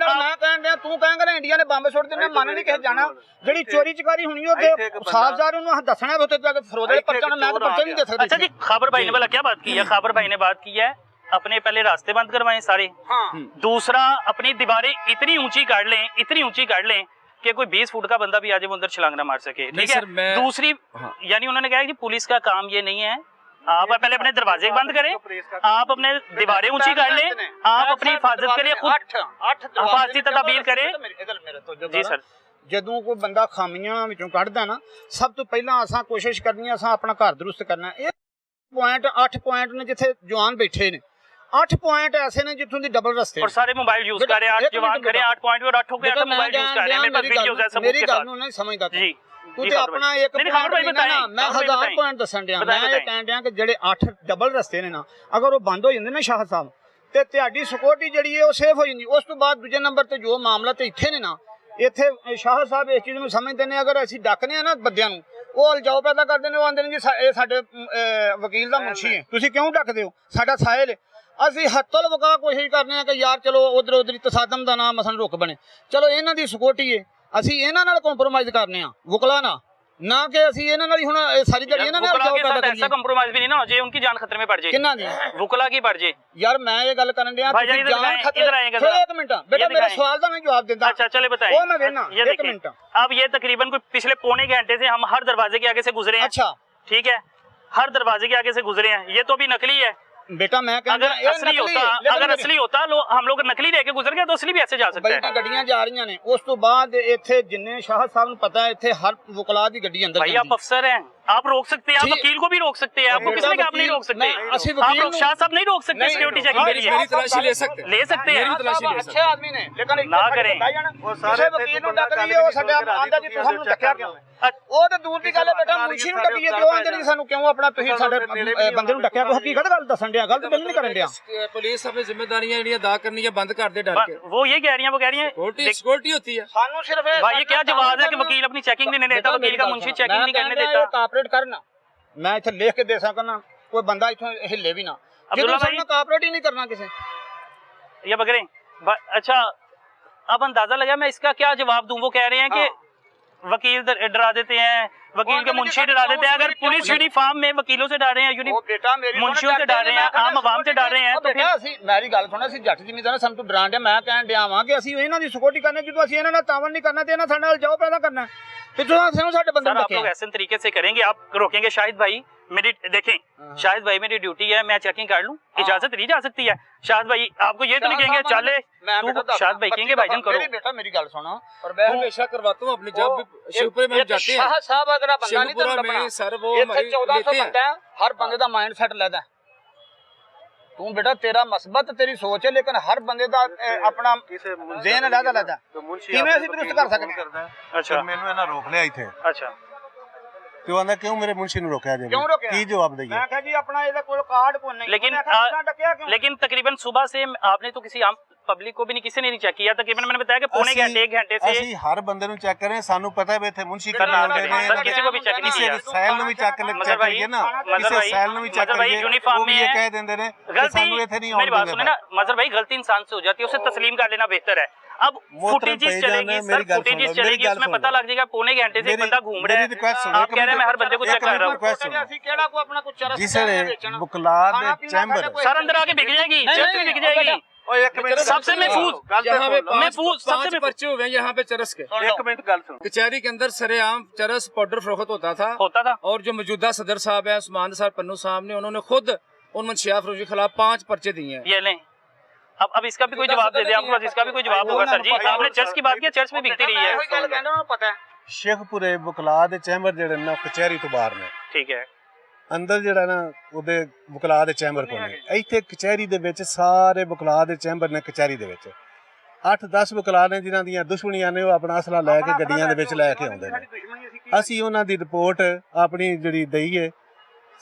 तू कहेंगे इंडिया ने बंब सुट देना मन नहीं कहे जाना ਜਿਹੜੀ ਚੋਰੀ ਚਕਾਰੀ ਹੋਣੀ ਉਹਦੇ ਸਾਫ-ਜ਼ਾਰ ਉਹਨੂੰ ਦੱਸਣਾ ਉੱਤੇ ਜਾ ਕੇ ਫਰੋਜ਼ ਵਾਲੇ ਪਰਚਾ मैं तो पर्चा नहीं दे सकता अच्छा जी खबर भाई ने वाला क्या बात की है खबर भाई ने बात की है अपने पहले रास्ते बंद करवाएं सारे दूसरा अपनी दीवारें इतनी ऊंची काट लें कि कोई 20 फुट का बंदा भी आज वो अंदर छलांगना मार सके ठीक है दूसरी यानी उन्होंने कहा कि पुलिस का काम ये नहीं है आप पहले अपने दरवाजे बंद करें आप अपने दीवारें ऊंची कर लें आप अपनी हिफाजत के लिए खुद हिफाजती तदबीर करें जी सर ਜਦੋਂ ਕੋਈ ਬੰਦਾ ਖਾਮੀਆਂ ਵਿੱਚੋਂ ਕੱਢਦਾ ਨਾ ਸਭ ਤੋਂ ਪਹਿਲਾਂ ਅਸਾਂ ਕੋਸ਼ਿਸ਼ ਕਰਨੀ ਆ ਅਸਾਂ ਆਪਣਾ ਘਰ ਦਰੁਸਤ ਕਰਨਾ ਇਹ ਪੁਆਇੰਟ 8 ਪੁਆਇੰਟ ਨੇ ਜਿੱਥੇ ਜਵਾਨ ਬੈਠੇ ਨੇ 8 ਪੁਆਇੰਟ ऐसे ने जितों दी डबल रस्ते और सारे मोबाइल यूज कर रहे हैं 8 जवान करे 8 पॉइंट और 8 हो गया मोबाइल यूज कर रहे हैं मेरे पास वीडियोस है सबूत के साथ मेरी गल नहीं समझदा जी ਤੂੰ ਤੇ ਆਪਣਾ ਇੱਕ ਪੁਆਇੰਟ ਨਾ ਮੈਂ 1000 ਪੁਆਇੰਟ ਦੱਸਣ ਡਿਆ ਮੈਂ ਇਹ ਕਹਿਣ ਡਿਆ ਕਿ ਜਿਹੜੇ 8 ਡਬਲ ਰਸਤੇ ਨੇ ਨਾ ਅਗਰ ਉਹ ਬੰਦ ਹੋ ਜਾਂਦੇ ਨੇ ਸ਼ਾਹ ਸਾਹਿਬ ਤੇ ਤੁਹਾਡੀ ਸਿਕਿਉਰਿਟੀ ਜਿਹੜੀ ਹੈ ਉਹ ਸੇਫ ਹੋ ਜਾਂਦੀ। ਉਸ ਤੋਂ ਬਾਅਦ ਦੂਜੇ ਨੰਬਰ ਤੇ ਜੋ ਮਾਮਲਾ ਤੇ ਇੱਥੇ ਨੇ ਨਾ ਇੱਥੇ ਸ਼ਾਹ ਸਾਹਿਬ ਇਸ ਚੀਜ਼ ਨੂੰ ਸਮਝਦੇ ਨੇ ਅਗਰ ਅਸੀਂ ਡੱਕਨੇ ਆ ਨਾ ਬੰਦਿਆਂ ਨੂੰ ਉਹ ਅਲਜਾਓ ਪੈਦਾ ਕਰਦੇ ਨੇ ਉਹ ਆਂਦੇ ਨੇ ਜੀ ਇਹ ਸਾਡੇ ਵਕੀਲ ਦਾ ਮੁਨਸ਼ੀ ਹੈ ਤੁਸੀਂ ਕਿਉਂ ਡੱਕਦੇ ਹੋ ਸਾਡਾ ਸਾਹਿਲ ਅਸੀਂ ਹੱਥੋਂ ਲਵਕਾ ਕੋਸ਼ਿਸ਼ ਕਰਨੇ ਆ ਕਿ ਯਾਰ ਚਲੋ ਉਧਰ ਉਧਰ ਤਸਾਦਮ ਦਾ ਨਾਮ ਮਸਲ ਰੁਕ ਬਣੇ ਚਲੋ ਇਹਨਾਂ ਦੀ ਸਿਕਿਉਰਿਟੀ ਹੈ ਅਸੀਂ ਇਹਨਾਂ ਨਾਲ ਕੰਪਰੋਮਾਈਜ਼ ਕਰਨੇ ਆ ਵਕਲਾ ना कि ਅਸੀਂ ਇਹਨਾਂ ਨਾਲ ਹੀ ਹੁਣ ਸਾਰੀ ਜੜੀ ਇਹਨਾਂ ਨਾਲ ਜਾਓ ਪੈਦਾ ਕਰੀਏ। ऐसा कंप्रोमाइज भी नहीं ना हो जाए उनकी जान खतरे में पड़ जाए। किन्ना दी वकला की पड़ जाए यार मैं ये गल करन दिया ਤੁਸੀਂ जान खतरे में। एक मिनट बेटा मेरे सवाल का नहीं जवाब देता। अच्छा चले बताएं वो मैं देना एक मिनट। अब ये तकरीबन कोई पिछले पौने घंटे से हम हर दरवाजे के आगे से गुजरे हैं। अच्छा ठीक है हर दरवाजे के आगे से गुजरे हैं ये तो अभी नकली है बेटा मैं अगर असली होता हम लोग नकली लेके गुजर गए तो असली भी ऐसे जा सकते हैं। ਗੱਡੀਆਂ ਜਾ ਰਹੀਆਂ ਨੇ ਉਸ ਤੋਂ ਬਾਅਦ ਇੱਥੇ ਜਿੰਨੇ ਸ਼ਾਹ ਸਾਹਿਬ ਨੂੰ ਪਤਾ ਹੈ ਇੱਥੇ हर वकला ਦੀ ਗੱਡੀ अंदर भाई आप अफसर हैं आप रोक सकते हैं आप वकील को भी रोक सकते हैं आपको किसने कहा आप नहीं रोक सकते आप लोग शाह साहब नहीं रोक सकते सिक्योरिटी चेकिंग के लिए मेरी तलाशी ले सकते हैं अच्छे आदमी ने लेकिन ना करें वो सारे वकील ਨੂੰ ਡੱਕ ਲਈਏ ਉਹ ਸਾਡਾ ਆਂਦਾ ਜੀ ਤੁਸੀਂ ਸਾਨੂੰ ਡੱਕਿਆ ਕਿਉਂ ਉਹ ਤਾਂ ਦੂਰ ਦੀ ਗੱਲ ਹੈ ਬੇਟਾ ਮੁਨਸ਼ੀ ਨੂੰ ਡੱਕੀਏ ਕਿਉਂ ਆਂਦੇ ਨਹੀਂ ਸਾਨੂੰ ਕਿਉਂ ਆਪਣਾ ਤੁਸੀਂ ਸਾਡੇ ਬੰਦੇ ਨੂੰ ਡੱਕਿਆ ਕੋਈ ਹਕੀਕਤ ਗੱਲ ਦੱਸਣ ਡਿਆ ਗਲਤ ਬਿਲ ਨਹੀਂ ਕਰਨ ਡਿਆ ਪੁਲਿਸ ਆਪਣੀ ਜ਼ਿੰਮੇਵਾਰੀਆਂ ਜਿਹੜੀਆਂ ਅਦਾ ਕਰਨੀਆਂ ਬੰਦ ਕਰ ਦੇ ਡਰ ਕੇ वो ये कह रही हैं वो कह रही हैं सिक्योरिटी होती है ਸਾਨੂੰ ਸਿਰਫ भाई ये क्या जवाब है कि वकील अपनी चेकिंग नहीं देता वकील का मुंशी चेकिंग नहीं करने देता ਕਾਪਰੇਟ ਕਰਨਾ मैं इथे लिख के दे सकना कोई बंदा इथों हिले भी ना अब्दुल्ला भाई कापरेट ही नहीं करना किसे ये बकरे अच्छा अब अंदाजा लगा मैं इसका क्या जवाब दूं वो कह रहे हैं कि वकील डरा देते हैं वकील के मुंशी डरा देते हैं अगर पुलिस यूनिफॉर्म में वकीलों से डर रहे हैं मुंशियों से डर रहे हैं आम आवाम से डर रहे हैं तो फिर मेरी गल सुनो ਅਸੀਂ ਜੱਟ ਜ਼ਿਮੀਂਦਾਰ ਸਾਨੂੰ ਤੂੰ ਡਰਾਣ ਡਿਆ ਮੈਂ ਕਹਿਣ ਡਿਆ ਵਾਂ ਕਿ ਅਸੀਂ ਇਹਨਾਂ ਦੀ ਸਿਕਿਉਰਿਟੀ ਕਰਨੇ ਜਦੋਂ ਅਸੀਂ ਇਹਨਾਂ ਨਾਲ ਤਾਵਨ ਨਹੀਂ ਕਰਨਾ ਤੇ ਇਹਨਾਂ ਸਾਡੇ ਨਾਲ ਜਾਓ ਪੈਦਾ करना फिर तो साढ़े बंदे आप लोग ऐसे तरीके से करेंगे आप रोकेंगे शाहिद भाई मेरी देखें शाहिद भाई मेरी ड्यूटी है मैं चेकिंग कर लूं इजाजत नहीं जा सकती है शाहिद भाई आपको ये तो नहीं कहेंगे चले शाहिद भाई कहेंगे भाईजान करो बेटा मेरी गल सुनो और मैं हमेशा करवाता हूं अपनी जब शिवपुरे में जाते हैं शाह साहब अगर बंदा नहीं तो में सर वो हमारी 1400 बंदा है हर बंदे दा माइंड सेट लेदा तू बेटा तेरा मसबत तेरी सोच है लेकिन हर बंदे दा अपना ज़हन अलग अलग है किवें ਅਸੀਂ दुरुस्त कर सकते अच्छा ਮੈਨੂੰ ਇਹਨਾਂ ਰੋਕ ਲਿਆ ਇੱਥੇ अच्छा ਤੇ ਉਹ ਆਂਦਾ ਕਿਉਂ ਮੇਰੇ ਮੁਨਸ਼ੀ ਨੂੰ ਰੋਕਿਆ ਜੇ ਕੀ ਜਵਾਬ ਦਈਏ मैं कहा जी अपना ਇਹਦਾ ਕੋਲ ਕਾਰਡ ਕੋਈ ਨਹੀਂ लेकिन तकरीबन सुबह से आपने तो किसी आम पब्लिक को भी नहीं किसी ने नहीं चेक किया तकरीबन मैंने बताया कि पौने घंटे एक घंटे से ਅਸੀਂ ਹਰ ਬੰਦੇ ਨੂੰ ਚੈੱਕ ਕਰੇ ਸਾਨੂੰ ਪਤਾ ਹੈ ਇੱਥੇ ਮੁਨਸ਼ੀ ਕਰਨਾ ਹੁੰਦੇ ਨੇ सर किसी को भी चेक नहीं किया ਸੈਲ ਨੂੰ ਵੀ ਚੈੱਕ ਕਰੀਏ ਨਾ ਕਿਸੇ ਸੈਲ ਨੂੰ ਵੀ ਚੈੱਕ ਕਰੀਏ यूनिफॉर्म में ਇਹ ਕਹਿ ਦਿੰਦੇ ਨੇ ਸਾਨੂੰ ਇੱਥੇ ਨਹੀਂ मेरी बात सुने ना मजहर भाई गलती इंसान से हो जाती है उसे तस्लीम कर लेना बेहतर है अब फुटेजेस चलेगी सर फुटेजेस चलेगी उसमें पता लग जाएगा पौने घंटे से एक बंदा घूम रहा है आप कह रहे हैं मैं हर बंदे को चेक कर रहा हूं ਅਸੀਂ ਕਿਹੜਾ ਕੋ ਆਪਣਾ ਕੁਝ ਚਰਸ जिसने बुकला दे चैम्बर सर अंदर आके बिक जाएगी चरस भी बिक जाएगी सबसे महफूज यहाँ पे पांच पर्चे हुए हैं यहाँ पे चरस के एक मिनट गल सुन कचहरी के अंदर सरेआम चरस पाउडर फरोख्त होता था और जो मौजूदा सदर साहब है उस्मान साहब पन्नू साहब ने उन्होंने खुद उन मंशियात फरोशी के खिलाफ 5 पर्चे दिए हैं। ये लें अब इसका भी कोई जवाब दे दे आपके पास इसका भी कोई जवाब होगा सर जी आपने चर्च की बात की चर्च में बिकती रही है पता है शेखपुरे बुकला दे चैम्बर जेड़े ना कचहरी तो बाहर ने ठीक है ਅੰਦਰ ਜਿਹੜਾ ਨਾ ਉਹਦੇ ਵਕਲਾ ਦੇ ਚੈਂਬਰ ਕੋਲ ਨੇ ਇੱਥੇ ਕਚਹਿਰੀ ਦੇ ਵਿੱਚ ਸਾਰੇ ਵਕਲਾ ਦੇ ਚੈਂਬਰ ਨੇ ਕਚਹਿਰੀ ਦੇ ਵਿੱਚ 8-10 ਵਕਲਾ ਨੇ ਜਿਨ੍ਹਾਂ ਦੀਆਂ ਦੁਸ਼ਮਣੀਆਂ ਨੇ ਉਹ ਆਪਣਾ ਅਸਲਾ ਲੈ ਕੇ ਗੱਡੀਆਂ ਦੇ ਵਿੱਚ ਲੈ ਕੇ ਆਉਂਦੇ ਨੇ ਅਸੀਂ ਉਹਨਾਂ ਦੀ ਰਿਪੋਰਟ ਆਪਣੀ ਜਿਹੜੀ ਦਈਏ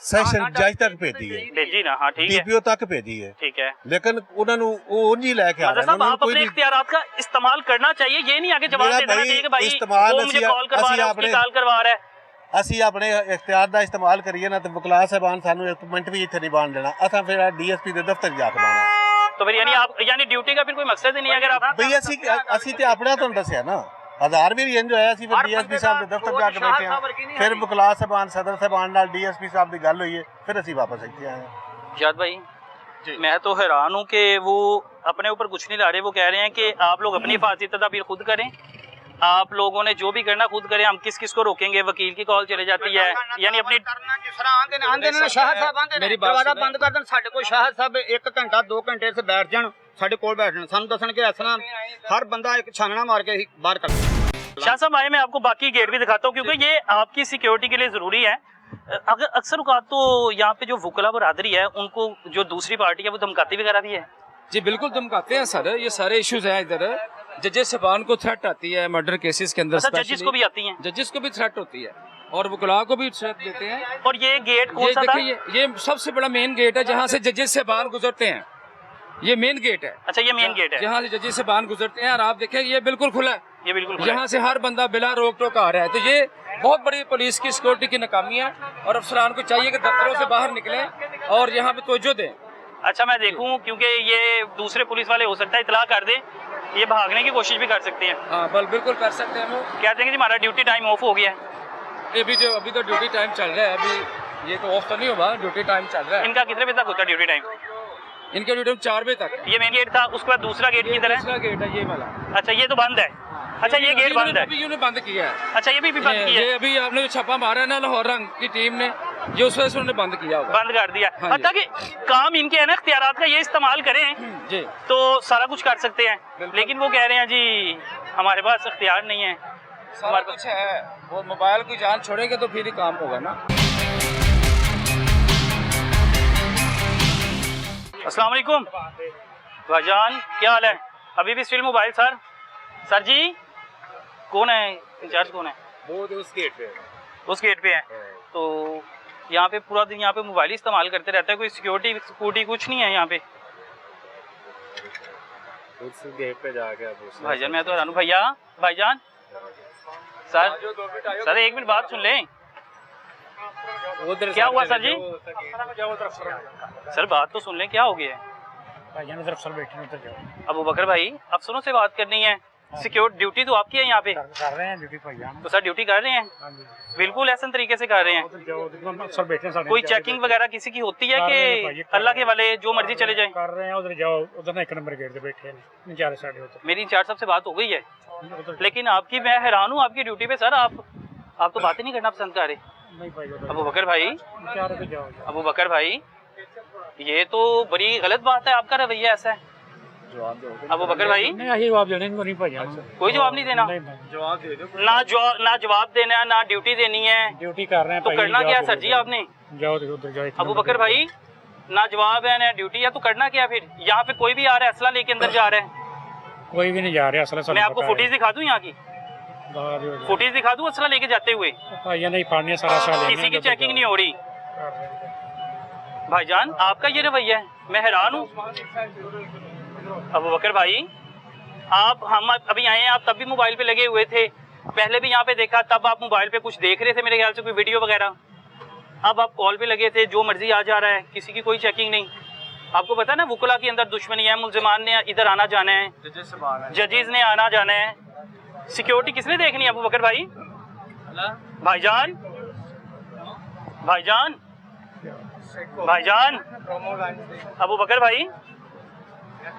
ਸੈਸ਼ਨ ਜੱਜ ਤੱਕ ਭੇਜੀ ਹੈ भेजी ना हाँ ठीक है ਡੀਪੀਓ ਤੱਕ ਭੇਜੀ ਹੈ ठीक है ਲੇਕਿन ਉਹਨਾਂ ਨੂੰ ਉਹ ਉਂਝ ਹੀ ਲੈ ਕੇ ਆ ਰਹੇ ਨੇ मतलब आप अपने इख्तियारात का इस्तेमाल करना चाहिए ये नहीं आगे जवाब देना चाहिए कि भाई वो मुझे कॉल करवा रहा है उसकी कॉल करवा रहा है ਅਸੀਂ ਆਪਣੇ ਇਖਤਿਆਰ ਦਾ ਇਸਤੇਮਾਲ ਕਰੀਏ ਨਾ ਤੇ ਵਕਲਾ ਸਾਹਿਬਾਨ ਸਾਨੂੰ ਇੱਕ ਮਿੰਟ ਵੀ ਇੱਥੇ ਨਹੀਂ ਬਾਣ ਦੇਣਾ ਅਸਾਂ ਫਿਰ ਡੀਐਸਪੀ ਦੇ ਦਫ਼ਤਰ ਜਾ ਕੇ ਬਾਣਾ तो फिर यानी ड्यूटी का फिर कोई मकसद ही नहीं है अगर आप ਭਈ ਅਸੀਂ ਤੇ ਆਪਣੇ ਤੁਹਾਨੂੰ ਦੱਸਿਆ ਨਾ 1000 ਵੀ ਇੰਜ ਹੋਇਆ ਸੀ ਫਿਰ ਡੀਐਸਪੀ ਸਾਹਿਬ ਦੇ ਦਫ਼ਤਰ ਜਾ ਕੇ ਬੈਠੇ ਆ ਫਿਰ ਵਕਲਾ ਸਾਹਿਬਾਨ ਸਦਰ ਸਾਹਿਬਾਨ ਨਾਲ ਡੀਐਸਪੀ ਸਾਹਿਬ ਦੀ ਗੱਲ ਹੋਈ ਹੈ ਫਿਰ ਅਸੀਂ ਵਾਪਸ ਇੱਥੇ ਆਏ ਹਾਂ जाद भाई मैं तो हैरान हूँ कि वो अपने ऊपर कुछ नहीं ला रहे वो कह रहे हैं कि आप लोग अपनी हिफाजती तदाबीर खुद करें आप लोगों ने जो भी करना खुद करें हम किस किस को रोकेंगे वकील की कॉल चले जाती है यानी अपनी शाह साहब दरवाजा बंद कर दें साडे कोल शाह साहब 1 घंटा 2 घंटे से बैठ जान साडे कोल बैठ जान सानू दसन के ऐसा हर बंदा एक छानना मार के ही बाहर कर शाह साहब आए मैं आपको बाकी गेट भी दिखाता हूँ क्योंकि ये आपकी सिक्योरिटी के लिए ज़रूरी है अगर अक्सर औकात तो यहाँ पे जो वकला बरादरी है उनको जो दूसरी पार्टी है वो धमकाती वगैरह भी है जी बिल्कुल धमकाते हैं सर ये सारे इश्यूज हैं इधर जजेस साहबान को थ्रेट आती है मर्डर केसेस के अंदर, अच्छा, जजेस को भी आती हैं? जजेस को भी थ्रेट होती है और वकला को भी थ्रेट देते हैं। और ये गेट कौन सा था? ये सबसे बड़ा मेन गेट है जहाँ से जजेस साहबान गुजरते हैं, ये मेन गेट है। अच्छा, ये मेन गेट है जहाँ से जजेस साहबान गुजरते हैं, और आप देखें ये बिल्कुल खुला है, ये बिल्कुल खुला है। यहाँ से हर बंदा बिला रोक टोक आ रहा है। तो ये बहुत बड़ी पुलिस की सिक्योरिटी की नाकामी है और अफसरान को चाहिए कि दफ्तरों से बाहर निकलें और यहाँ पे तवज्जो दें। अच्छा, मैं देखूं क्योंकि ये दूसरे पुलिस वाले हो सकता है इतला कर दे, ये भागने की कोशिश भी कर सकते हैं। हाँ बिल्कुल कर सकते हैं। वो कहते हैं कि जी हमारा ड्यूटी टाइम ऑफ हो गया है। अभी तो ड्यूटी टाइम चल रहा है, अभी ये तो ऑफ तो नहीं हुआ, ड्यूटी टाइम चल रहा है। इनका कितने बजे तक होता है ड्यूटी टाइम? इनका ड्यूटी 4 बजे तक। ये मेन गेट था, उसके बाद दूसरा गेट किधर है? दूसरा गेट है ये वाला। अच्छा, ये तो बंद है। अच्छा, ये गेट बंद है। अभी इन्होंने बंद किया है। अच्छा, ये भी बंद किया है। ये अभी आपने जो छापा मारा है ना लाहौर रंग की टीम ने, ये उस वजह से उन्होंने बंद किया होगा। बंद कर दिया। हाँ जी। अच्छा, कि काम इनके है ना, इख्तियारात का ये इस्तेमाल करें जी तो सारा कुछ कर सकते हैं, लेकिन वो कह रहे हैं जी हमारे पास इख्तियार नहीं है। सारा कुछ है, वो मोबाइल की जान छोड़ेंगे तो फिर ही काम होगा ना। अस्सलाम वालेकुम भाईजान, क्या हाल है? अभी भी स्टिल मोबाइल सर? सर जी कौन है इंचार्ज, कौन है? वो उस गेट पे उस गेट पे है। तो यहाँ पे पूरा दिन यहाँ पे मोबाइल इस्तेमाल करते रहता है, कोई सिक्योरिटी कुछ नहीं है यहाँ पे? उस गेट पे जाके भाईजान मैं तो हैरान हूँ। भैया, भाईजान, सर एक मिनट बात सुन लें। क्या हुआ सर जी? सर बात तो सुन लें, क्या हो गया है? अबू बकर भाई, अफसरों से बात करनी है, सिक्योर ड्यूटी तो आपकी है यहाँ पे। कर रहे हैं ड्यूटी भाईजान। तो सर ड्यूटी कर रहे हैं? बिल्कुल ऐसा तरीके से कर रहे हैं। सर बैठे सर, कोई चेकिंग वगैरह किसी की होती है कि अल्लाह के वाले जो मर्जी चले जाएं? कर रहे हैं, उधर जाओ, उधर ना 1 नंबर गेट पे बैठे हैं इंचार्ज साहब उधर। मेरी इंचार्ज साहब से बात हो गई है, लेकिन आपकी, मैं हैरान हूँ आपकी ड्यूटी पे सर। आप तो बातें नहीं करना पसंद कर रहे। नहीं भाई, अबू बकर भाई, इंचार्ज पे जाओ। अबू बकर भाई, ये तो बड़ी गलत बात है, आपका रवैया ऐसा है। अबू बकर भाई, नहीं यही जवाब देने को नहीं भाईजान। कोई जवाब नहीं देना? जवाब दे दो। ना जवाब देना है, ना ड्यूटी देनी है। ड्यूटी कर रहे हैं तो करना क्या सर जी आपने? जाओ उधर जाओ। अबू बकर भाई, ना जवाब है ना ड्यूटी है, तो करना क्या फिर? यहाँ पे कोई भी आ रहा है असला लेके अंदर जा रहा है? कोई भी नहीं जा रहा असला। मैं आपको फुटेज दिखा दूं, यहाँ की फुटेज दिखा दूं असला लेके जाते हुए? ये नहीं पानी सारा किसी की चेकिंग नहीं हो रही। भाईजान आपका ये रवैया है, मैं हैरान हूँ। अबू बकर भाई, हम अभी आए हैं, आप तब भी मोबाइल पे लगे हुए थे, पहले भी यहाँ पे देखा, तब आप मोबाइल पे कुछ देख रहे थे मेरे ख्याल से, कोई वीडियो वगैरह। अब आप कॉल पे लगे थे, जो मर्जी आ जा रहा है, किसी की कोई चेकिंग नहीं। आपको पता है ना वुकला के अंदर दुश्मनी है, मुल्जिमान ने इधर आना जाना है, जजेस ने आना जाना है, सिक्योरिटी किसने देखनी है? अबू बकर भाई, भाईजान, भाईजान, भाईजान, अबू बकर भाई,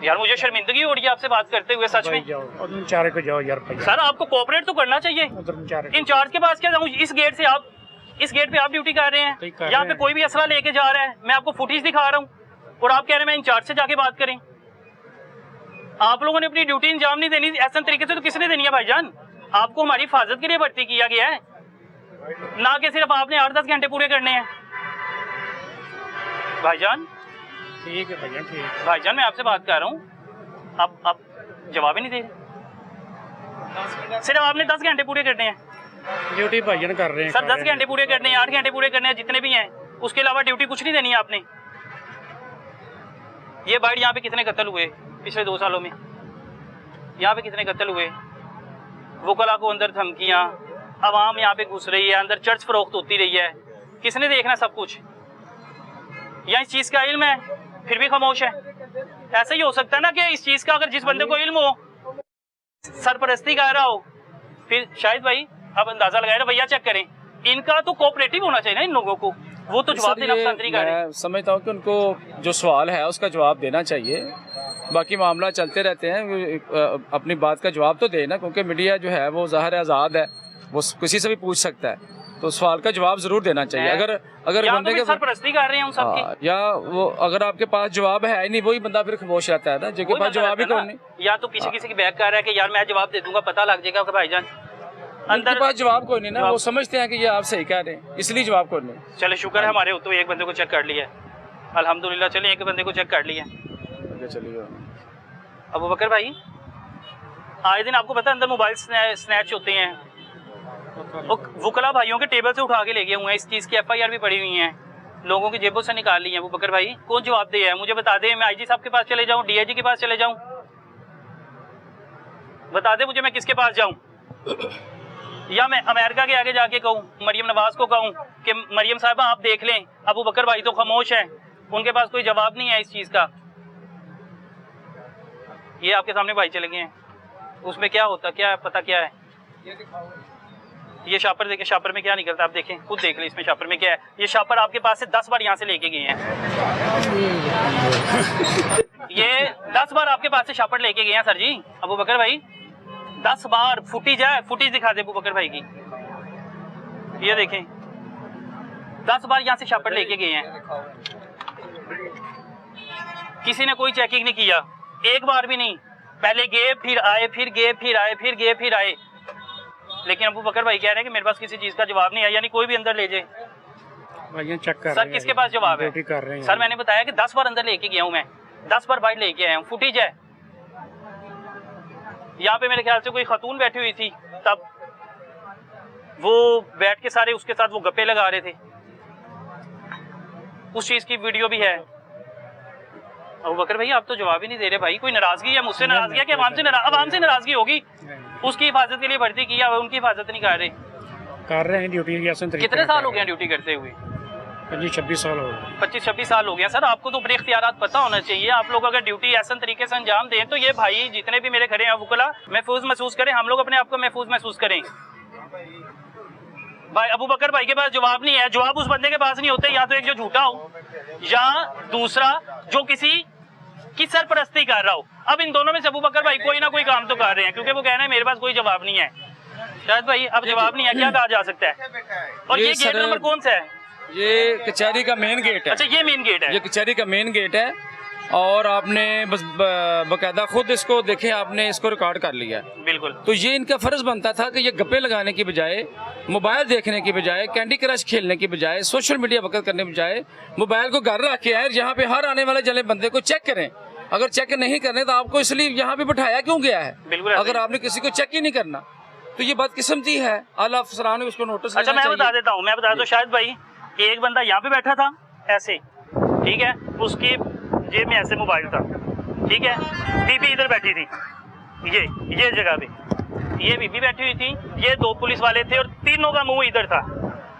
यार मुझे शर्मिंदगी हो रही है आपसे बात करते हुए, सच में। इंचार्ज को जाओ यार भाई। सर आपको कोऑपरेट तो करना चाहिए। इंचार्ज के पास क्या जाऊँ? इस गेट पे आप ड्यूटी कर रहे हैं, यहाँ पे कोई भी असला लेके जा रहा है, मैं आपको फुटेज दिखा रहा हूँ और आप कह रहे हैं मैं इंचार्ज से जाके बात करें। आप लोगों ने अपनी ड्यूटी अंजाम नहीं देनी, ऐसा तरीके से तो किसने देनी है भाईजान? आपको हमारी हिफाजत के लिए भर्ती किया गया है, ना कि सिर्फ आपने 8-10 घंटे पूरे करने हैं। भाईजान ठीक है भाईजान, ठीक है भाईजान, मैं आपसे बात कर रहा हूँ, आप जवाब ही नहीं दे रहे। सिर्फ आपने 10 घंटे पूरे करने हैं ड्यूटी भाईजान कर रहे हैं सर, 10 घंटे पूरे करने हैं, 8 घंटे पूरे करने हैं, जितने भी हैं, उसके अलावा ड्यूटी कुछ नहीं देनी है आपने। ये बाइट यहाँ पे कितने कत्ल हुए पिछले 2 सालों में? यहाँ पे कितने कत्ल हुए? वुकला को अंदर धमकियाँ, आवाम यहाँ पे घुस रही है, अंदर चर्च फरोख्त होती रही है, किसने देखना सब कुछ? या इस चीज़ का इल्म है फिर भी खामोश है? ऐसा ही हो सकता है ना कि इस चीज़ का अगर जिस बंदे को इल्म हो, सरपरस्ती कर रहा हो, फिर शायद भाई आप अंदाजा लगाए ना, भैया चेक करें, इनका तो कोऑपरेटिव होना चाहिए ना इन लोगों को, वो तो जवाब देना पसंद नहीं कर रहे। मैं समझता हूँ कि उनको जो सवाल है उसका जवाब देना चाहिए, बाकी मामला चलते रहते हैं, अपनी बात का जवाब तो देना, क्योंकि मीडिया जो है वो ज़ाहिर आज़ाद है, वो किसी से भी पूछ सकता है, तो सवाल का जवाब जरूर देना चाहिए। अगर बंदे के सरपरस्ती कर रहे हैं उन सब की, या वो अगर आपके पास जवाब है नहीं, वही बंदा फिर खामोश रहता है ना, जिसके पास जवाब ही कौन नहीं, या तो पीछे किसी की बैक कर रहा है कि यार मैं जवाब दे दूंगा, पता लग जाएगा कि भाईजान अंदर पास जवाब कोई नहीं ना, वो समझते हैं कि ये आप सही कह रहे हैं, इसलिए जवाब कोई नहीं। चले शुक्र है हमारे तो एक बंदे को चेक कर लिया, अल्हम्दुलिल्लाह। चले एक बंदे को चेक कर लिया। चलिए अबू बकर भाई, आए दिन आपको पता है अंदर मोबाइल स्नैच होते हैं, और वकला भाइयों के टेबल से उठा के ले गए हुए हैं। इस चीज़ की FIR भी पड़ी हुई है, लोगों की जेबों से निकाल ली है। अबू बकर भाई कौन जवाब दे है? मुझे बता दे, मैं IG साहब के पास चले जाऊँ, DIG के पास चले जाऊँ? बता दे मुझे मैं किसके पास जाऊँ, या मैं अमेरिका के आगे जाके कहूँ, मरियम नवाज को कहूँ कि मरियम साहिबा आप देख लें, अबू बकर भाई तो खामोश हैं, उनके पास कोई जवाब नहीं है इस चीज़ का। ये आपके सामने भाई चले गए हैं, उसमें क्या होता, क्या पता क्या है? ये शापर देखें, शापर में क्या निकलता है आप देखें, खुद देख लें इसमें शापर में क्या है। ये शापर आपके पास से 10 बार यहाँ से लेके गए हैं, ये 10 बार आपके पास से शापर लेके गए हैं सर जी। अबू बकर भाई 10 बार फुटेज है, फुटेज दिखा दे अबू बकर भाई की, ये देखें 10 बार यहाँ से शापर लेके गए हैं। किसी ने कोई चेकिंग नहीं किया, एक बार भी नहीं। पहले गए फिर आए, फिर गए फिर आए, फिर गए फिर आए। लेकिन अबू बकर भाई कह रहे हैं कि मेरे पास किसी चीज़ का जवाब नहीं है, यानी कोई भी अंदर ले जाए चेक कर सर किसके पास जवाब है? कर रहे हैं सर मैंने बताया कि 10 बार अंदर लेके गया हूँ मैं, 10 बार बाहर लेके आया हूँ, फुटेज है। यहाँ पे मेरे ख्याल से कोई खातून बैठी हुई थी, तब वो बैठ के सारे उसके साथ वो गप्पे लगा रहे थे, उस चीज़ की वीडियो भी है। अबू बकर भाई आप तो जवाब ही नहीं दे रहे भाई, कोई नाराजगी है मुझसे, नाराजगी है कि अवाम से नाराजगी होगी? उसकी हिफाजत के लिए भर्ती किया, उनकी हिफाजत नहीं कर रहे हैं ड्यूटी। कितने साल हो गए ड्यूटी करते हुए? 25-26 साल हो गए। 25-26 साल हो गया सर। आपको तो अपने इख्तियारात पता होना चाहिए। आप लोग अगर ड्यूटी ऐसा तरीके से अंजाम दें तो ये भाई जितने भी मेरे खड़े हैं वकला महफूज महसूस करें, हम लोग अपने आप को महफूज महसूस करें। भाई अबू बकर भाई के पास जवाब नहीं है, जवाब उस बंदे के पास नहीं होते, या तो एक जो झूठा हो या दूसरा जो किसी की सरपरस्ती कर रहा हो। अब इन दोनों में से अबू बकर भाई कोई ना कोई काम तो कर रहे हैं, क्योंकि वो कह रहे हैं मेरे पास कोई जवाब नहीं है। शायद भाई अब जवाब नहीं है, क्या कहा जा सकता है? और ये गेट नंबर कौन सा है? ये कचहरी का मेन गेट है। अच्छा ये मेन गेट है, ये कचहरी का मेन गेट है, और आपने बस बकायदा खुद इसको देखें, आपने इसको रिकॉर्ड कर लिया है। बिल्कुल। तो ये इनका फर्ज बनता था कि ये गप्पे लगाने की बजाय, मोबाइल देखने की बजाय, कैंडी क्रश खेलने की बजाय, सोशल मीडिया वक्त करने की बजाय मोबाइल को घर रख के आए, यहाँ पे हर आने वाले जले बंदे को चेक करें। अगर चेक नहीं करने तो आपको इसलिए यहाँ पे बिठाया क्यों गया है? बिल्कुल। अगर आपने किसी को चेक ही नहीं करना तो ये बदकिस्मती है। आला अफसरान ने उसको नोटिस। अच्छा मैं बता देता हूँ, शायद भाई एक बंदा यहाँ पे बैठा था ऐसे, ठीक है, उसकी जेब में ऐसे मोबाइल था, ठीक है, बीबी इधर बैठी थी, ये जगह पे ये बीबी बैठी हुई थी, ये 2 पुलिस वाले थे और तीनों का मुंह इधर था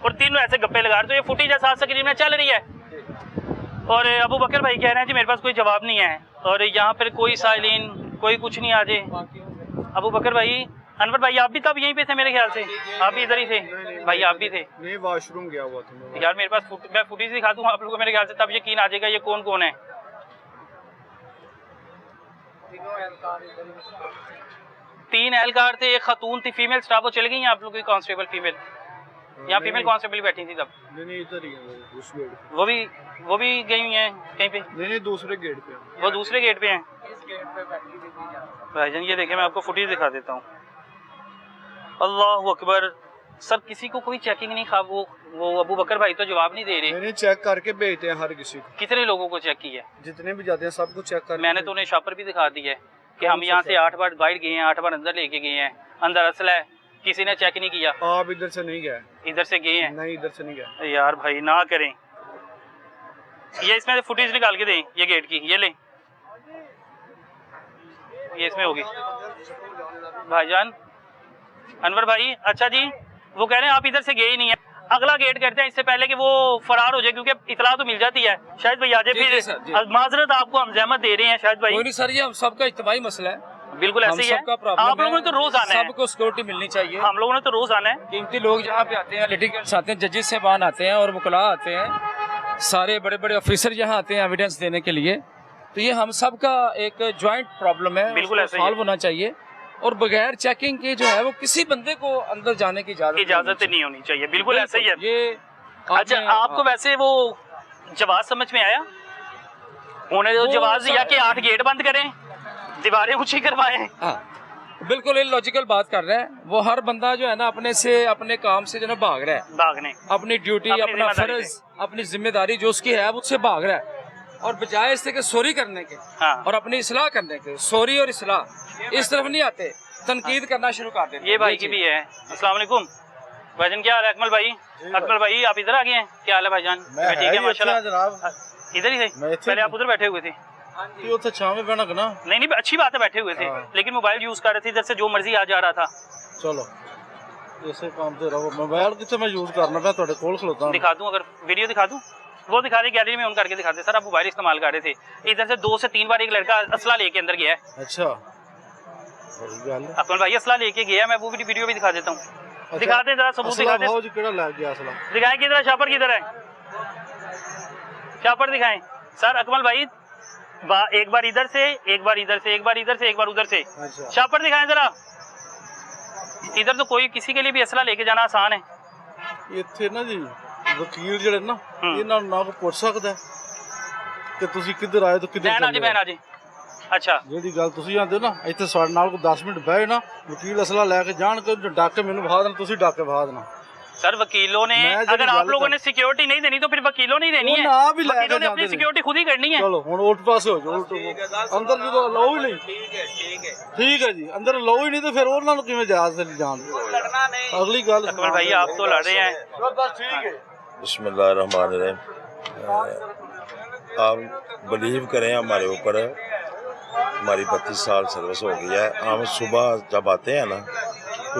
और तीनों ऐसे गप्पे लगा रहे। तो ये फुटेज साथ तकरीब में चल रही है और अबू बकर भाई कह रहे हैं जी मेरे पास कोई जवाब नहीं है, और यहाँ पर कोई साइलिन कोई कुछ नहीं आ जाए। अबू बकर भाई, अनवर भाई आप भी तब यहीं पे थे मेरे ख्याल से, आप भी इधर ही थे भाई, आप भी थे? नहीं, वॉशरूम गया हुआ था यार मेरे पास मैं फुटेज दिखा दूँ आप लोगों को, मेरे ख्याल से तब यकीन आ जाएगा ये कौन कौन है। तीन एहलकार थे, एक खातून थी, फीमेल स्टाफ, वो चल गई हैं आप लोग की कांस्टेबल फीमेल, यहाँ फीमेल कांस्टेबल बैठी थी तब। नहीं इधर ही है उस गेट पे। वो भी गई हुई हैं कहीं पे? नहीं दूसरे गेट पे। वो दूसरे गेट पे हैं भाईजान। ये देखें मैं आपको फुटेज दिखा देता हूँ। अल्लाह अकबर। सर किसी को कोई चेकिंग नहीं, खा वो अबू बकर भाई तो जवाब नहीं दे रहे। नहीं चेक करके भेजते हैं हर किसी को। कितने लोगों को चेक किया? जितने भी जाते हैं सबको चेक कर। मैंने तो उन्हें शापर भी दिखा दिया है कि हम यहाँ से 8 बार बाहर गए हैं, 8 बार अंदर लेके गए हैं, अंदर असला है, किसी ने चेक नहीं किया। आप इधर से नहीं गए? इधर से गए हैं। नहीं इधर से नहीं गए। यार भाई ना करें, ये इसमें फुटेज निकाल के दें, ये गेट की, ये लें, ये इसमें होगी भाईजान। अनवर भाई अच्छा जी, वो कह रहे हैं आप इधर से गए ही नहीं है, अगला गेट करते हैं इससे पहले कि वो फरार हो जाए, क्योंकि इतला तो मिल जाती है। शायद भाई आज फिर माजरत आपको हम जहमत दे रहे हैं शायद भाई। कोई नहीं सर, ये हम सबका इज्तिमाई मसला है, बिल्कुल ऐसे ही है। आप लोगों ने तो रोज आना है, सबको सिक्योरिटी मिलनी चाहिए। हम लोगों ने तो रोज आना है। कीमती लोग यहाँ पे आते हैं, लिटिगेंट्स आते हैं, जजेस साहबान आते हैं और वकला आते हैं, सारे बड़े बड़े ऑफिसर यहाँ आते हैं एविडेंस देने के लिए। तो ये हम सब का एक जॉइंट प्रॉब्लम है, बिल्कुल सॉल्व होना चाहिए। और बगैर चेकिंग के जो है वो किसी बंदे को अंदर जाने की इजाजत नहीं होनी चाहिए। बिल्कुल ऐसा ही है। ये अच्छा आपको वैसे वो जवाब समझ में आया? उन्होंने जो जवाब दिया कि 8 गेट बंद करें, दीवारें ऊंची करवाएं। हाँ बिल्कुल इलॉजिकल बात कर रहा है वो। हर बंदा जो है ना अपने काम से जो है भाग रहा है, भागने अपनी ड्यूटी, अपना फर्ज, अपनी जिम्मेदारी जो उसकी है उससे भाग रहा है, और बजाय इससे कि सॉरी करने के हाँ। और अपनी इस्लाह करने के, सॉरी और इस्लाह इस तरफ नहीं आते। तनकीद करना शुरू कर देते हैं। ये भाई की भी है। अस्सलाम वालेकुम भाईजान, क्या हाल है? अकमल भाई, अकमल भाई आप इधर आ गए हैं? क्या हाल है भाईजान? मैं ठीक है माशाल्लाह। इधर ही थे पहले, आप उधर बैठे हुए थे? नहीं अच्छी बात है, बैठे हुए थे, लेकिन मोबाइल यूज कर रहे थे, इधर से जो मर्जी आ जा रहा था। चलो इसे काम ते रहो। मोबाइल किथे मैं यूज करना मैं ਤੁਹਾਡੇ ਕੋਲ खलोता हूं। दिखा दूं, अगर वीडियो दिखा दूं? वो दिखा रहे, गैलरी में ऑन करके दिखाते। सर आप मोबाइल इस्तेमाल कर रहे थे, इधर से 2 से 3 बार एक लड़का असला लेके अंदर गया है। अच्छा अकमल भाई असला लेके गया, मैं वो भी वीडियो भी दिखा देता हूँ। दिखा दे जरा, सबूत दिखा दे। भाव जी केड़ा लग गया असला दिखाएं किधर है, शापर किधर है, शापर दिखाएं। सर अकमल भाई एक बार इधर से, एक बार इधर से, एक बार इधर से, एक बार उधर से। अच्छा शापर दिखाएं जरा। इधर तो कोई किसी के लिए भी असला लेके जाना आसान है। ਇੱਥੇ ਨਾ ਜੀ ਵਕੀਲ ਜਿਹੜੇ ਨਾ ਇਹਨਾਂ ਨੂੰ ਨਾ ਪੁੱਛ ਸਕਦਾ ਕਿ ਤੁਸੀਂ ਕਿੱਧਰ ਆਏ ਤੋਂ ਕਿੱਧਰ ਬਹਿਣ ਆ ਜੀ, ਬਹਿਣ ਆ ਜੀ। ਅੱਛਾ ਜਿਹੜੀ ਗੱਲ ਤੁਸੀਂ ਆਂਦੇ ਹੋ ਨਾ ਇੱਥੇ ਸਾਡੇ ਨਾਲ ਕੋਈ 10 ਮਿੰਟ ਬਹਿ ਨਾ ਵਕੀਲ ਅਸਲਾ ਲੈ ਕੇ ਜਾਣ ਕੇ ਡੱਕ ਕੇ ਮੈਨੂੰ ਵਹਾ ਦੇਣਾ, ਤੁਸੀਂ ਡੱਕ ਕੇ ਵਹਾ ਦੇਣਾ। सर वकीलों ने, अगर आप लोगों ने सिक्योरिटी नहीं देनी तो फिर वकीलों ने ही देनी है। वकीलों ने अपनी सिक्योरिटी खुद ही करनी है। चलो हुण उल्ट पासे हो जाओ, उल्ट अंदर जो अलाउ ही नहीं। ठीक है जी, अंदर अलाउ ही नहीं तो फिर ਉਹਨਾਂ ਨੂੰ ਕਿਵੇਂ ਜਾ ਸਕਦੇ ਜਾਣ? अगली गल अकमल भाई आप तो लड़ रहे हैं। बस ठीक है। बिस्मिल्लाहिर्रहमानिर्रहीम। आप बिलीव करें हमारे ऊपर, हमारी 32 साल सर्विस हो गई है। हम सुबह जब आते हैं ना,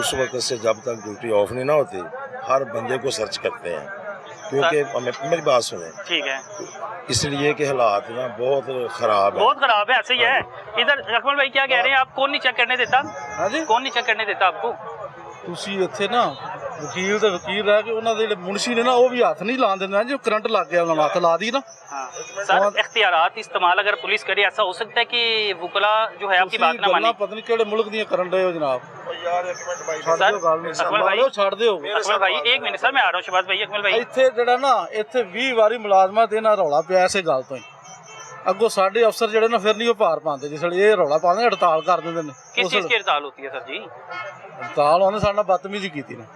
उस वक्त से जब तक ड्यूटी ऑफ नहीं ना होती, हर बंदे को सर्च करते हैं, क्योंकि हमें मेरी बात सुने, ठीक है, इसलिए कि हालात ना बहुत ख़राब है। बहुत खराब है, ऐसे ही है। इधर अकमल भाई क्या कह रहे हैं, आप कौन नहीं चेक करने देता? कौन नहीं चेक करने देता आपको? ਤੁਸੀਂ ਇੱਥੇ ਨਾ ਵਕੀਲ ਤੇ ਵਕੀਲ ਰਹਿ ਕੇ ਉਹਨਾਂ ਦੇ ਜਿਹੜੇ ਮੁਨਸ਼ੀ ਨੇ ਨਾ ਉਹ ਵੀ ਹੱਥ ਨਹੀਂ ਲਾਣ ਦਿੰਦੇ। ਜੋ ਕਰੰਟ ਲੱਗ ਗਿਆ ਉਹਨਾਂ ਨੂੰ ਹੱਥ ਲਾ ਦੀ ਨਾ। सर इख्तियारात इस्तेमाल अगर पुलिस करे, ऐसा हो सकता है कि वकला जो है आपकी बात ना माने। पता नहीं केड़े मुल्क ਦੀਆਂ ਕਰਨ ਰਹੇ ਹੋ जनाब। यार एक मिनट भाई ਛੱਡ ਦਿਓ ਗੱਲ ਨੂੰ, ਛੱਡ ਦਿਓ। अकमल भाई एक मिनट सर, मैं आ रहा हूं। शहबाज भाई, अकमल भाई ਇੱਥੇ ਜਿਹੜਾ ਨਾ ਇੱਥੇ 20 ਵਾਰੀ ਮੁਲਾਜ਼ਮਾਂ ਤੇ ਨਾ ਰੌਲਾ ਪਿਆ ਇਸੇ ਗੱਲ ਤੋਂ ਹੀ। ਅੱਗੋਂ ਸਾਡੇ ਅਫਸਰ ਜਿਹੜੇ ਨਾ ਫਿਰ ਨਹੀਂ ਉਹ ਭਾਰ ਪਾਉਂਦੇ, ਜਿਸ ਵੇਲੇ ਇਹ ਰੌਲਾ ਪਾਉਂਦੇ ਹੜਤਾਲ ਕਰ ਦਿੰਦੇ ਨੇ। किस चीज की हड़ताल होती है सर जी? ਹੜਤਾਲ ਉਹਨੇ ਸਾਡੇ ਨਾਲ ਬਦਤਮੀਜ਼ੀ ਕੀਤੀ ਨੇ।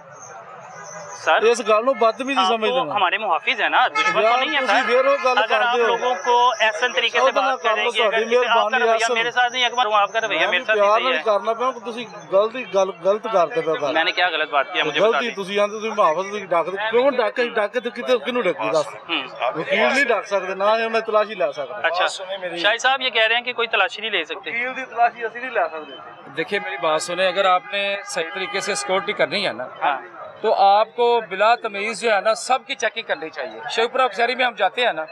सर इस गल ਨੂੰ बदतमीजी समझते हैं। हमारे मुहाफिज है ना, दुश्मन तो नहीं है सर। अगर आप लोगों को ऐसा तरीके से बात करेंगे, आपका रवैया मेरे साथ नहीं, अकबर आपका रवैया मेरे साथ नहीं है। करना पे ਤੁਸੀਂ गलत करते पे। मैंने क्या गलत बात किया, मुझे गलती ਤੁਸੀਂ ਆਂਦੇ ਤੁਸੀਂ ਮੁਹਾਫਿਜ਼ ਤੁਸੀਂ ਡੱਕ ਕਿਉਂ ਡੱਕ ਤੇ ਕਿਤੇ ਕਿਹਨੂੰ ਡੱਕੀ ਦੱਸ? ਵਕੀਲ ਨਹੀਂ ਡੱਕ ਸਕਦੇ, ਨਾ ਉਹਨਾਂ ਤਲਾਸ਼ੀ ਲੈ ਸਕਦੇ। अच्छा शाहिद साहब ये कह रहे हैं कि कोई तलाशी नहीं ले सकते। ਵਕੀਲ ਦੀ ਤਲਾਸ਼ੀ ਅਸੀਂ ਨਹੀਂ ਲੈ ਸਕਦੇ। देखिए मेरी बात सुने, अगर आपने सही तरीके से सिक्योरिटी करनी है ना, तो आपको बिला तमीज़ जो है ना सबकी चेकिंग करनी चाहिए। शेखपुरा कचहरी में हम जाते हैं ना,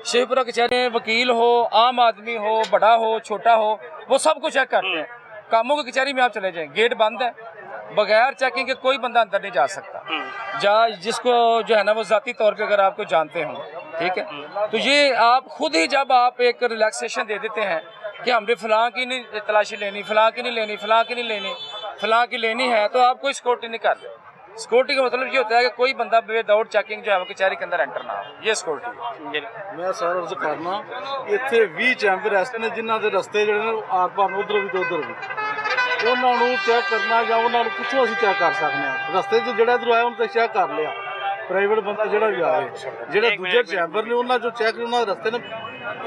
शेखपुरा कचहरी में वकील हो, आम आदमी हो, बड़ा हो, छोटा हो, वो सब कुछ चेक करते हैं। कामों की कचहरी में आप चले जाएं, गेट बंद है, बगैर चेकिंग के कोई बंदा अंदर नहीं जा सकता। जिसको जो है ना वो ज़ाती तौर पे अगर आपको जानते हो, ठीक है, तो ये आप खुद ही जब आप एक रिलैक्सेशन दे देते हैं कि हमने फलां की नहीं तलाशी लेनी, फलां की नहीं लेनी, फलां की नहीं लेनी, फलां की लेनी है, तो आप कोई सिक्योरिटी नहीं कर रहे। सिक्योरिटी का मतलब ये होता है कि कोई बंदा विदाउट चेकिंग जो है वो कचहरी के अंदर एंटर ना हो, ये सिक्योरिटी है। मैं सर अर्ज करना ਇੱਥੇ 20 ਚੈਂਬਰ ਐਸੇ ਨੇ ਜਿਨ੍ਹਾਂ ਦੇ ਰਸਤੇ ਜਿਹੜੇ ਨੇ ਆਰ ਪਾਰ ਨੂੰ ਉਧਰ ਵੀ ਤੇ ਉਧਰ ਵੀ, ਉਹਨਾਂ ਨੂੰ ਚੈੱਕ ਕਰਨਾ ਜਾਂ ਉਹਨਾਂ ਨੂੰ ਕਿੱਥੋਂ ਅਸੀਂ ਚੈੱਕ ਕਰ ਸਕਦੇ ਹਾਂ? ਰਸਤੇ 'ਚ ਜਿਹੜਾ ਇਧਰ ਆਇਆ ਉਹਨੂੰ ਤਾਂ ਚੈੱਕ ਕਰ ਲਿਆ, ਪ੍ਰਾਈਵੇਟ ਬੰਦਾ ਜਿਹੜਾ ਵੀ ਆਏ, ਜਿਹੜੇ ਦੂਜੇ ਚੈਂਬਰ ਨੇ ਉਹਨਾਂ 'ਚੋਂ ਚੈੱਕ ਉਹਨਾਂ ਦੇ ਰਸਤੇ ਨੇ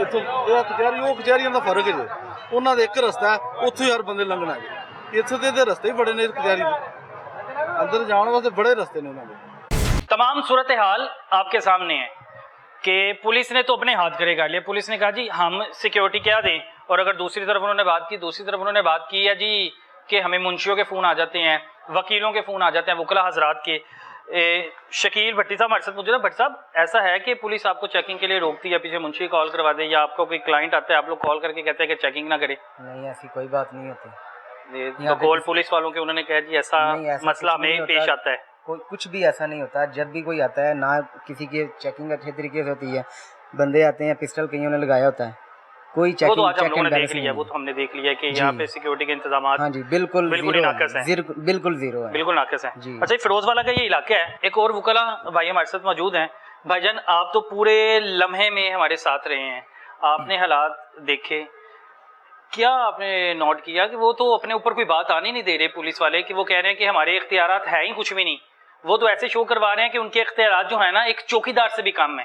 ਇੱਥੋਂ ਇਹ ਕਚਹਿਰੀ ਉਹ ਕਚਹਿਰੀਆਂ ਦਾ ਫਰਕ ਹੈ ਜੀ। ਉਹਨਾਂ ਦਾ ਇੱਕ ਰਸਤਾ ਹੈ, ਉੱਥੋਂ ਹੀ ਹਰ ਬੰਦੇ ਲੰਘਣਾ ਹੈ। ਇੱਥੇ ਤੇ ਇਹਦੇ ਰਸਤੇ ਹੀ ਬੜੇ ਨੇ ਕਚਹਿਰੀ ਦੇ अंदर जाने वास्ते बड़े रास्ते ने उन्होंने। तमाम सूरत हाल आपके सामने है कि पुलिस ने तो अपने हाथ खड़े कर लिए। पुलिस ने कहा जी हम सिक्योरिटी क्या दें, और अगर दूसरी तरफ उन्होंने बात की, दूसरी तरफ उन्होंने बात की है जी कि हमें मुंशियों के फ़ोन आ जाते हैं, वकीलों के फ़ोन आ जाते हैं, वकला हजरात के। शकील भट्टी साहब हमारे साथ मौजूद है। भट्ट साहब ऐसा है कि पुलिस आपको चेकिंग के लिए रोकती है, पीछे मुंशी कॉल करवा दे, या आपको कोई क्लाइंट आता है आप लोग कॉल करके कहते हैं कि चेकिंग ना करे? नहीं, ऐसी कोई बात नहीं होती। तो कॉल पुलिस वालों के उन्होंने कहा जी ऐसा मसला में पेश आता है? कोई कुछ भी ऐसा नहीं होता। जब भी कोई आता है ना किसी की चेकिंग अच्छे तरीके से होती है। बंदे आते हैं, पिस्टल कईयों ने लगाया होता है, कोई चेकिंग वो तो आज हम लोगों ने देख लिया, वो तो हमने देख लिया कि यहाँ पे सिक्योरिटी के इंतजाम हाँ जी बिल्कुल नाकस है, बिल्कुल जीरो है, बिल्कुल नाकस है। अच्छा फिरोजवाला का ये इलाका है, एक और वकला भाई हमारे साथ मौजूद हैं। भाईजान आप तो पूरे लम्हे में हमारे साथ रहे हैं, आपने हालात देखे, क्या आपने नोट किया कि वो तो अपने ऊपर कोई बात आने नहीं दे रहे पुलिस वाले, कि वो कह रहे हैं कि हमारे इख्तियारात है ही कुछ भी नहीं, वो तो ऐसे शो करवा रहे हैं कि उनके इख्तियारात जो है ना एक चौकीदार से भी कम है?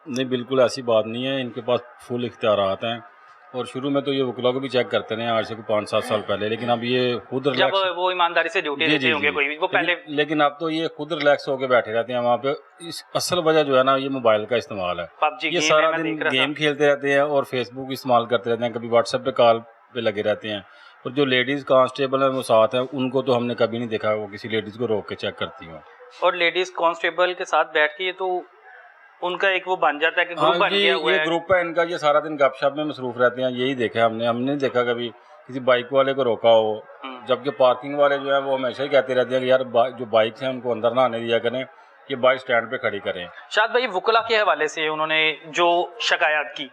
नहीं, बिल्कुल ऐसी बात नहीं है, इनके पास फुल इख्तियारात हैं। और शुरू में तो ये वकला को भी चेक करते रहे आज से 5-7 साल पहले, लेकिन अब ये खुद जब रिलैक्स, वो ईमानदारी से ड्यूटी देते होंगे कोई भी, वो पहले लेकिन अब तो ये खुद रिलैक्स होकर बैठे रहते हैं वहाँ पे। इस असल वजह जो है ना ये मोबाइल का इस्तेमाल है। PUBG ये सारा दिन गेम खेलते रहते हैं और फेसबुक इस्तेमाल करते रहते हैं, कभी व्हाट्सएप पे कॉल पे लगे रहते हैं। और जो लेडीज़ कांस्टेबल हैं वो साथ हैं, उनको तो हमने कभी नहीं देखा वो किसी लेडीज़ को रोक के चेक करती हैं। और लेडीज कांस्टेबल के साथ बैठ के तो उनका एक वो बन जाता है कि ग्रुप बन गया हुआ ये है। ग्रुप है इनका, ये सारा दिन गपशप में मसरूफ रहते हैं, यही देखा हमने नहीं देखा कभी किसी बाइक वाले को रोका हो। जबकि पार्किंग वाले जो है वो हमेशा ही कहते रहते हैं कि यार जो बाइक हैं उनको अंदर ना आने दिया करें, ये बाइक स्टैंड पे खड़ी करें। शायद भाई वकला के हवाले से उन्होंने जो शिकायत की,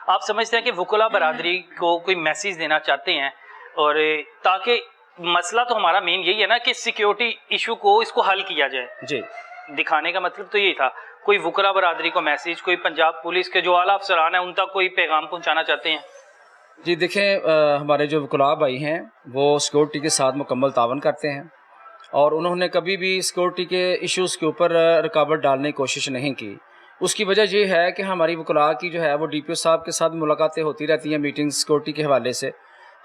आप समझते हैं कि वकला बरादरी को कोई मैसेज देना चाहते हैं? और ताकि मसला तो हमारा मेन यही है ना कि सिक्योरिटी इशू को इसको हल किया जाए जी, दिखाने का मतलब तो यही था। कोई वकला बरादरी को मैसेज, कोई पंजाब पुलिस के जो आला अफसरान हैं उन तक कोई पैगाम पहुंचाना चाहते हैं? जी देखें, हमारे जो वकला भाई हैं वो सिक्योरिटी के साथ मुकम्मल तावन करते हैं और उन्होंने कभी भी सिक्योरिटी के इश्यूज़ के ऊपर रुकावट डालने की कोशिश नहीं की। उसकी वजह ये है कि हमारी वकला की जो है वो DPO साहब के साथ मुलाकातें होती रहती हैं, मीटिंग सिक्योरिटी के हवाले से।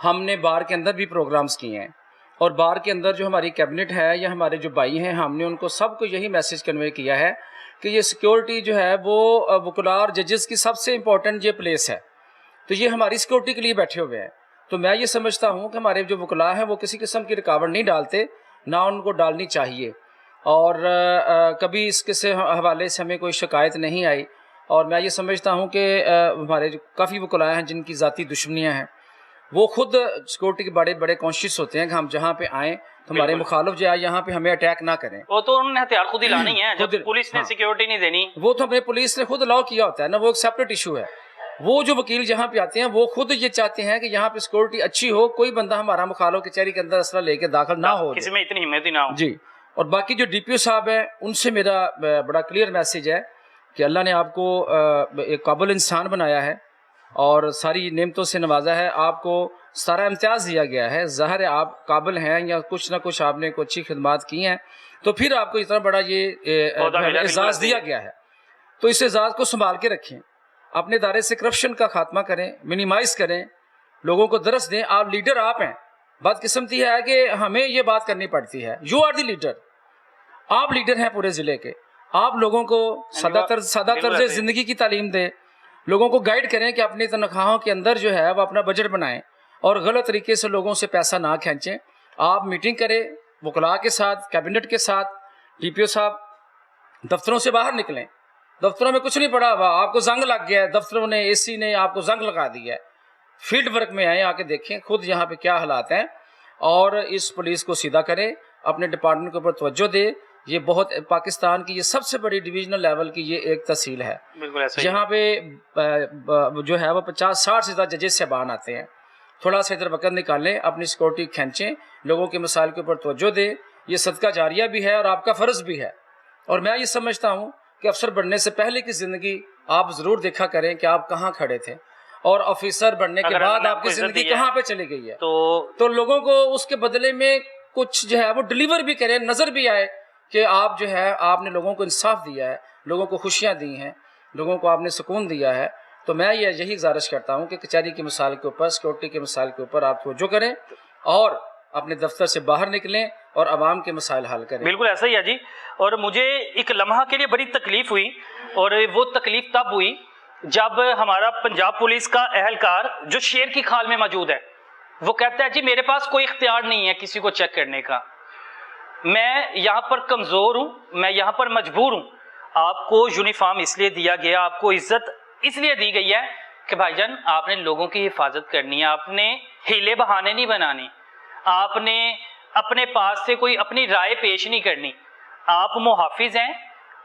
हमने बार के अंदर भी प्रोग्राम्स किए हैं और बार के अंदर जो हमारी कैबिनेट है या हमारे जो भाई हैं, हमने उनको सबको यही मैसेज कन्वे किया है कि ये सिक्योरिटी जो है वो वकला और जजेस की सबसे इम्पोर्टेंट ये प्लेस है, तो ये हमारी सिक्योरिटी के लिए बैठे हुए हैं। तो मैं ये समझता हूँ कि हमारे जो वकला हैं वो किसी किस्म की रुकावट नहीं डालते, ना उनको डालनी चाहिए। और कभी इसके से हवाले से हमें कोई शिकायत नहीं आई। और मैं ये समझता हूँ कि हमारे जो काफ़ी वकला हैं जिनकी ज़ाती दुश्मनियाँ हैं, वो खुद सिक्योरिटी के बड़े बड़े कॉन्शियस होते हैं कि हम जहाँ पे आएँ तो हमारे मुखालिफ जो है यहाँ पे हमें अटैक ना करें। वो तो उन्होंने हथियार खुद ही लानी है, जब पुलिस ने सिक्योरिटी नहीं देनी। वो तो हमें पुलिस ने खुद अलाउ किया होता है ना, वो एक सेपरेट इशू है। वो जो वकील जहाँ पे आते हैं वो खुद ये चाहते हैं कि यहाँ पे सिक्योरिटी अच्छी हो, कोई बंदा हमारा मुखालिफ कचहरी के अंदर असला लेके दाखिल ना हो, किसी में इतनी हिम्मत ही ना हो जी। और बाकी जो DPO साहब हैं उनसे मेरा बड़ा क्लियर मैसेज है कि अल्लाह ने आपको एक काबिल इंसान बनाया है और सारी नेमतों से नवाजा है, आपको सारा इम्तियाज़ दिया गया है। ज़ाहिर है आप काबिल हैं या कुछ ना कुछ आपने कोई अच्छी खिदमात की हैं, तो फिर आपको इतना बड़ा ये एजाज़ दिया गया है। तो इस एजाज़ को संभाल के रखें, अपने दायरे से करप्शन का खात्मा करें, मिनिमाइज़ करें, लोगों को दरस दें। आप लीडर आप हैं, बदकिस्मती है कि हमें ये बात करनी पड़ती है। यू आर द लीडर, आप लीडर हैं पूरे ज़िले के। आप लोगों को सादा तर्ज ज़िंदगी की तालीम दें, लोगों को गाइड करें कि अपनी तनख्वाहों के अंदर जो है वो अपना बजट बनाएं और गलत तरीके से लोगों से पैसा ना खींचें। आप मीटिंग करें वकला के साथ, कैबिनेट के साथ। DPO साहब दफ्तरों से बाहर निकलें, दफ्तरों में कुछ नहीं पड़ा हुआ, आपको जंग लग गया है, दफ्तरों ने AC ने आपको जंग लगा दिया है। फील्ड वर्क में आए, आके देखें खुद यहाँ पे क्या हालात हैं और इस पुलिस को सीधा करें, अपने डिपार्टमेंट के ऊपर तवज्जो दे। ये बहुत पाकिस्तान की ये सबसे बड़ी डिवीजनल लेवल की ये एक तहसील है जहाँ पे जो है वो 50-60 से ज़्यादा जजेस साहबान आते हैं। थोड़ा सा इधर वक्त निकालें, अपनी सिक्योरिटी खींचें, लोगों के मसाइल के ऊपर तवज्जो दें। ये सदका जारिया भी है और आपका फ़र्ज़ भी है। और मैं ये समझता हूँ कि अफसर बनने से पहले की ज़िंदगी आप ज़रूर देखा करें कि आप कहाँ खड़े थे और ऑफिसर बनने के बाद आपकी ज़िंदगी कहाँ पे चली गई है। तो लोगों को उसके बदले में कुछ जो है वो डिलीवर भी करें, नज़र भी आए कि आप जो है आपने लोगों को इंसाफ दिया है, लोगों को खुशियाँ दी हैं, लोगों को आपने सुकून दिया है। तो मैं यही गुजारिश करता हूँ कि कचहरी की मिसाल के ऊपर, सिक्योरिटी के मिसाल के ऊपर आप तवज्जो करें और अपने दफ्तर से बाहर निकलें और आवाम के मसाइल हल करें। बिल्कुल ऐसा ही है जी। और मुझे एक लम्हा के लिए बड़ी तकलीफ हुई और वो तकलीफ तब हुई जब हमारा पंजाब पुलिस का अहलकार जो शेर की खाल में मौजूद है वो कहता है जी मेरे पास कोई इख्तियार नहीं है किसी को चेक करने का, मैं यहाँ पर कमज़ोर हूँ, मैं यहाँ पर मजबूर हूँ। आपको यूनिफॉर्म इसलिए दिया गया, आपको इज्जत इसलिए दी गई है कि भाईजान आपने लोगों की हिफाजत करनी है, आपने हीले बहाने नहीं बनाने, आपने अपने पास से कोई अपनी राय पेश नहीं करनी। आप मुहाफिज हैं,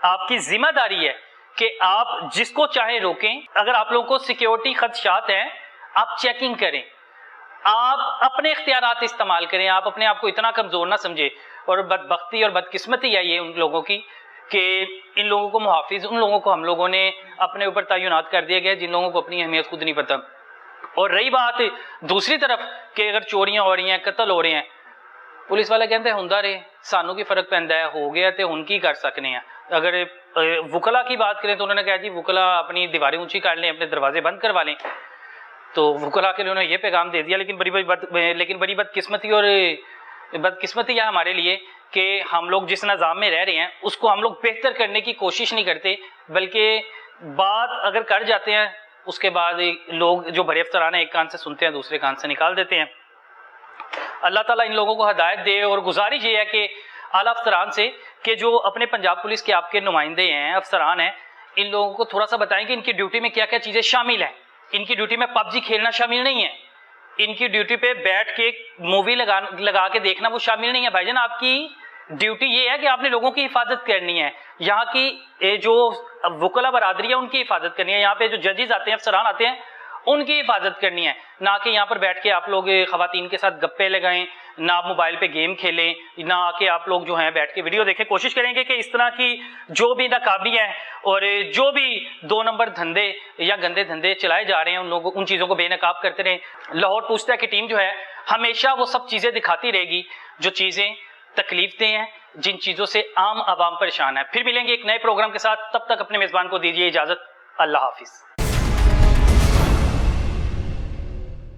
आपकी जिम्मेदारी है कि आप जिसको चाहे रोकें। अगर आप लोगों को सिक्योरिटी खदशात हैं, आप चेकिंग करें, आप अपने इख्तियारात इस्तेमाल करें, आप अपने आप को इतना कमज़ोर ना समझे। और बदबख्ती और बदकिस्मती है ये उन लोगों की कि इन लोगों को मुहाफिज, उन लोगों को हम लोगों ने अपने ऊपर तैनात कर दिया गया जिन लोगों को अपनी अहमियत खुद नहीं पता। और रही बात दूसरी तरफ कि अगर चोरियां हो रही हैं, कत्ल हो रहे हैं, पुलिस वाले कहते हैं हुंदा रहे, सानू की फर्क पैंदा है, हो गया तो हुन की कर सकने हैं। अगर वकला की बात करें तो उन्होंने कहा जी वकला अपनी दीवारें ऊंची कर लें, अपने दरवाजे बंद करवा लें। तो वकला के लिए उन्होंने ये पैगाम दे दिया। लेकिन बड़ी बदकिस्मती और बदकिस्मती है हमारे लिए कि हम लोग जिस निज़ाम में रह रहे हैं उसको हम लोग बेहतर करने की कोशिश नहीं करते, बल्कि बात अगर कर जाते हैं उसके बाद लोग जो बड़े अफसरान हैं एक कान से सुनते हैं दूसरे कान से निकाल देते हैं। अल्लाह ताला इन लोगों को हदायत दे। और गुजारिश ये है कि आला अफसरान से कि जो अपने पंजाब पुलिस के आपके नुमाइंदे हैं, अफसरान हैं, इन लोगों को थोड़ा सा बताएं कि इनकी ड्यूटी में क्या क्या चीज़ें शामिल हैं। इनकी ड्यूटी में पबजी खेलना शामिल नहीं है, इनकी ड्यूटी पे बैठ के मूवी लगा के देखना वो शामिल नहीं है। भाईजान आपकी ड्यूटी ये है कि आपने लोगों की हिफाजत करनी है, यहाँ की जो वकला बरादरी है उनकी हिफाजत करनी है, यहाँ पे जो जजेस आते हैं, अफसरान आते हैं, उनकी हिफाजत करनी है, ना कि यहाँ पर बैठ के आप लोग खवातीन के साथ गप्पे लगाएं, ना आप मोबाइल पे गेम खेलें, ना आके आप लोग जो हैं बैठ के वीडियो देखें। कोशिश करेंगे कि इस तरह की जो भी नाकाबी है और जो भी 2 नंबर धंधे या गंदे धंधे चलाए जा रहे हैं उन चीज़ों को बेनकाब करते रहें। लाहौर पूछता है कि टीम जो है हमेशा वो सब चीज़ें दिखाती रहेगी जो चीज़ें तकलीफ दें हैं, जिन चीज़ों से आम आवाम परेशान है। फिर मिलेंगे एक नए प्रोग्राम के साथ, तब तक अपने मेज़बान को दीजिए इजाज़त। अल्लाह हाफिज़।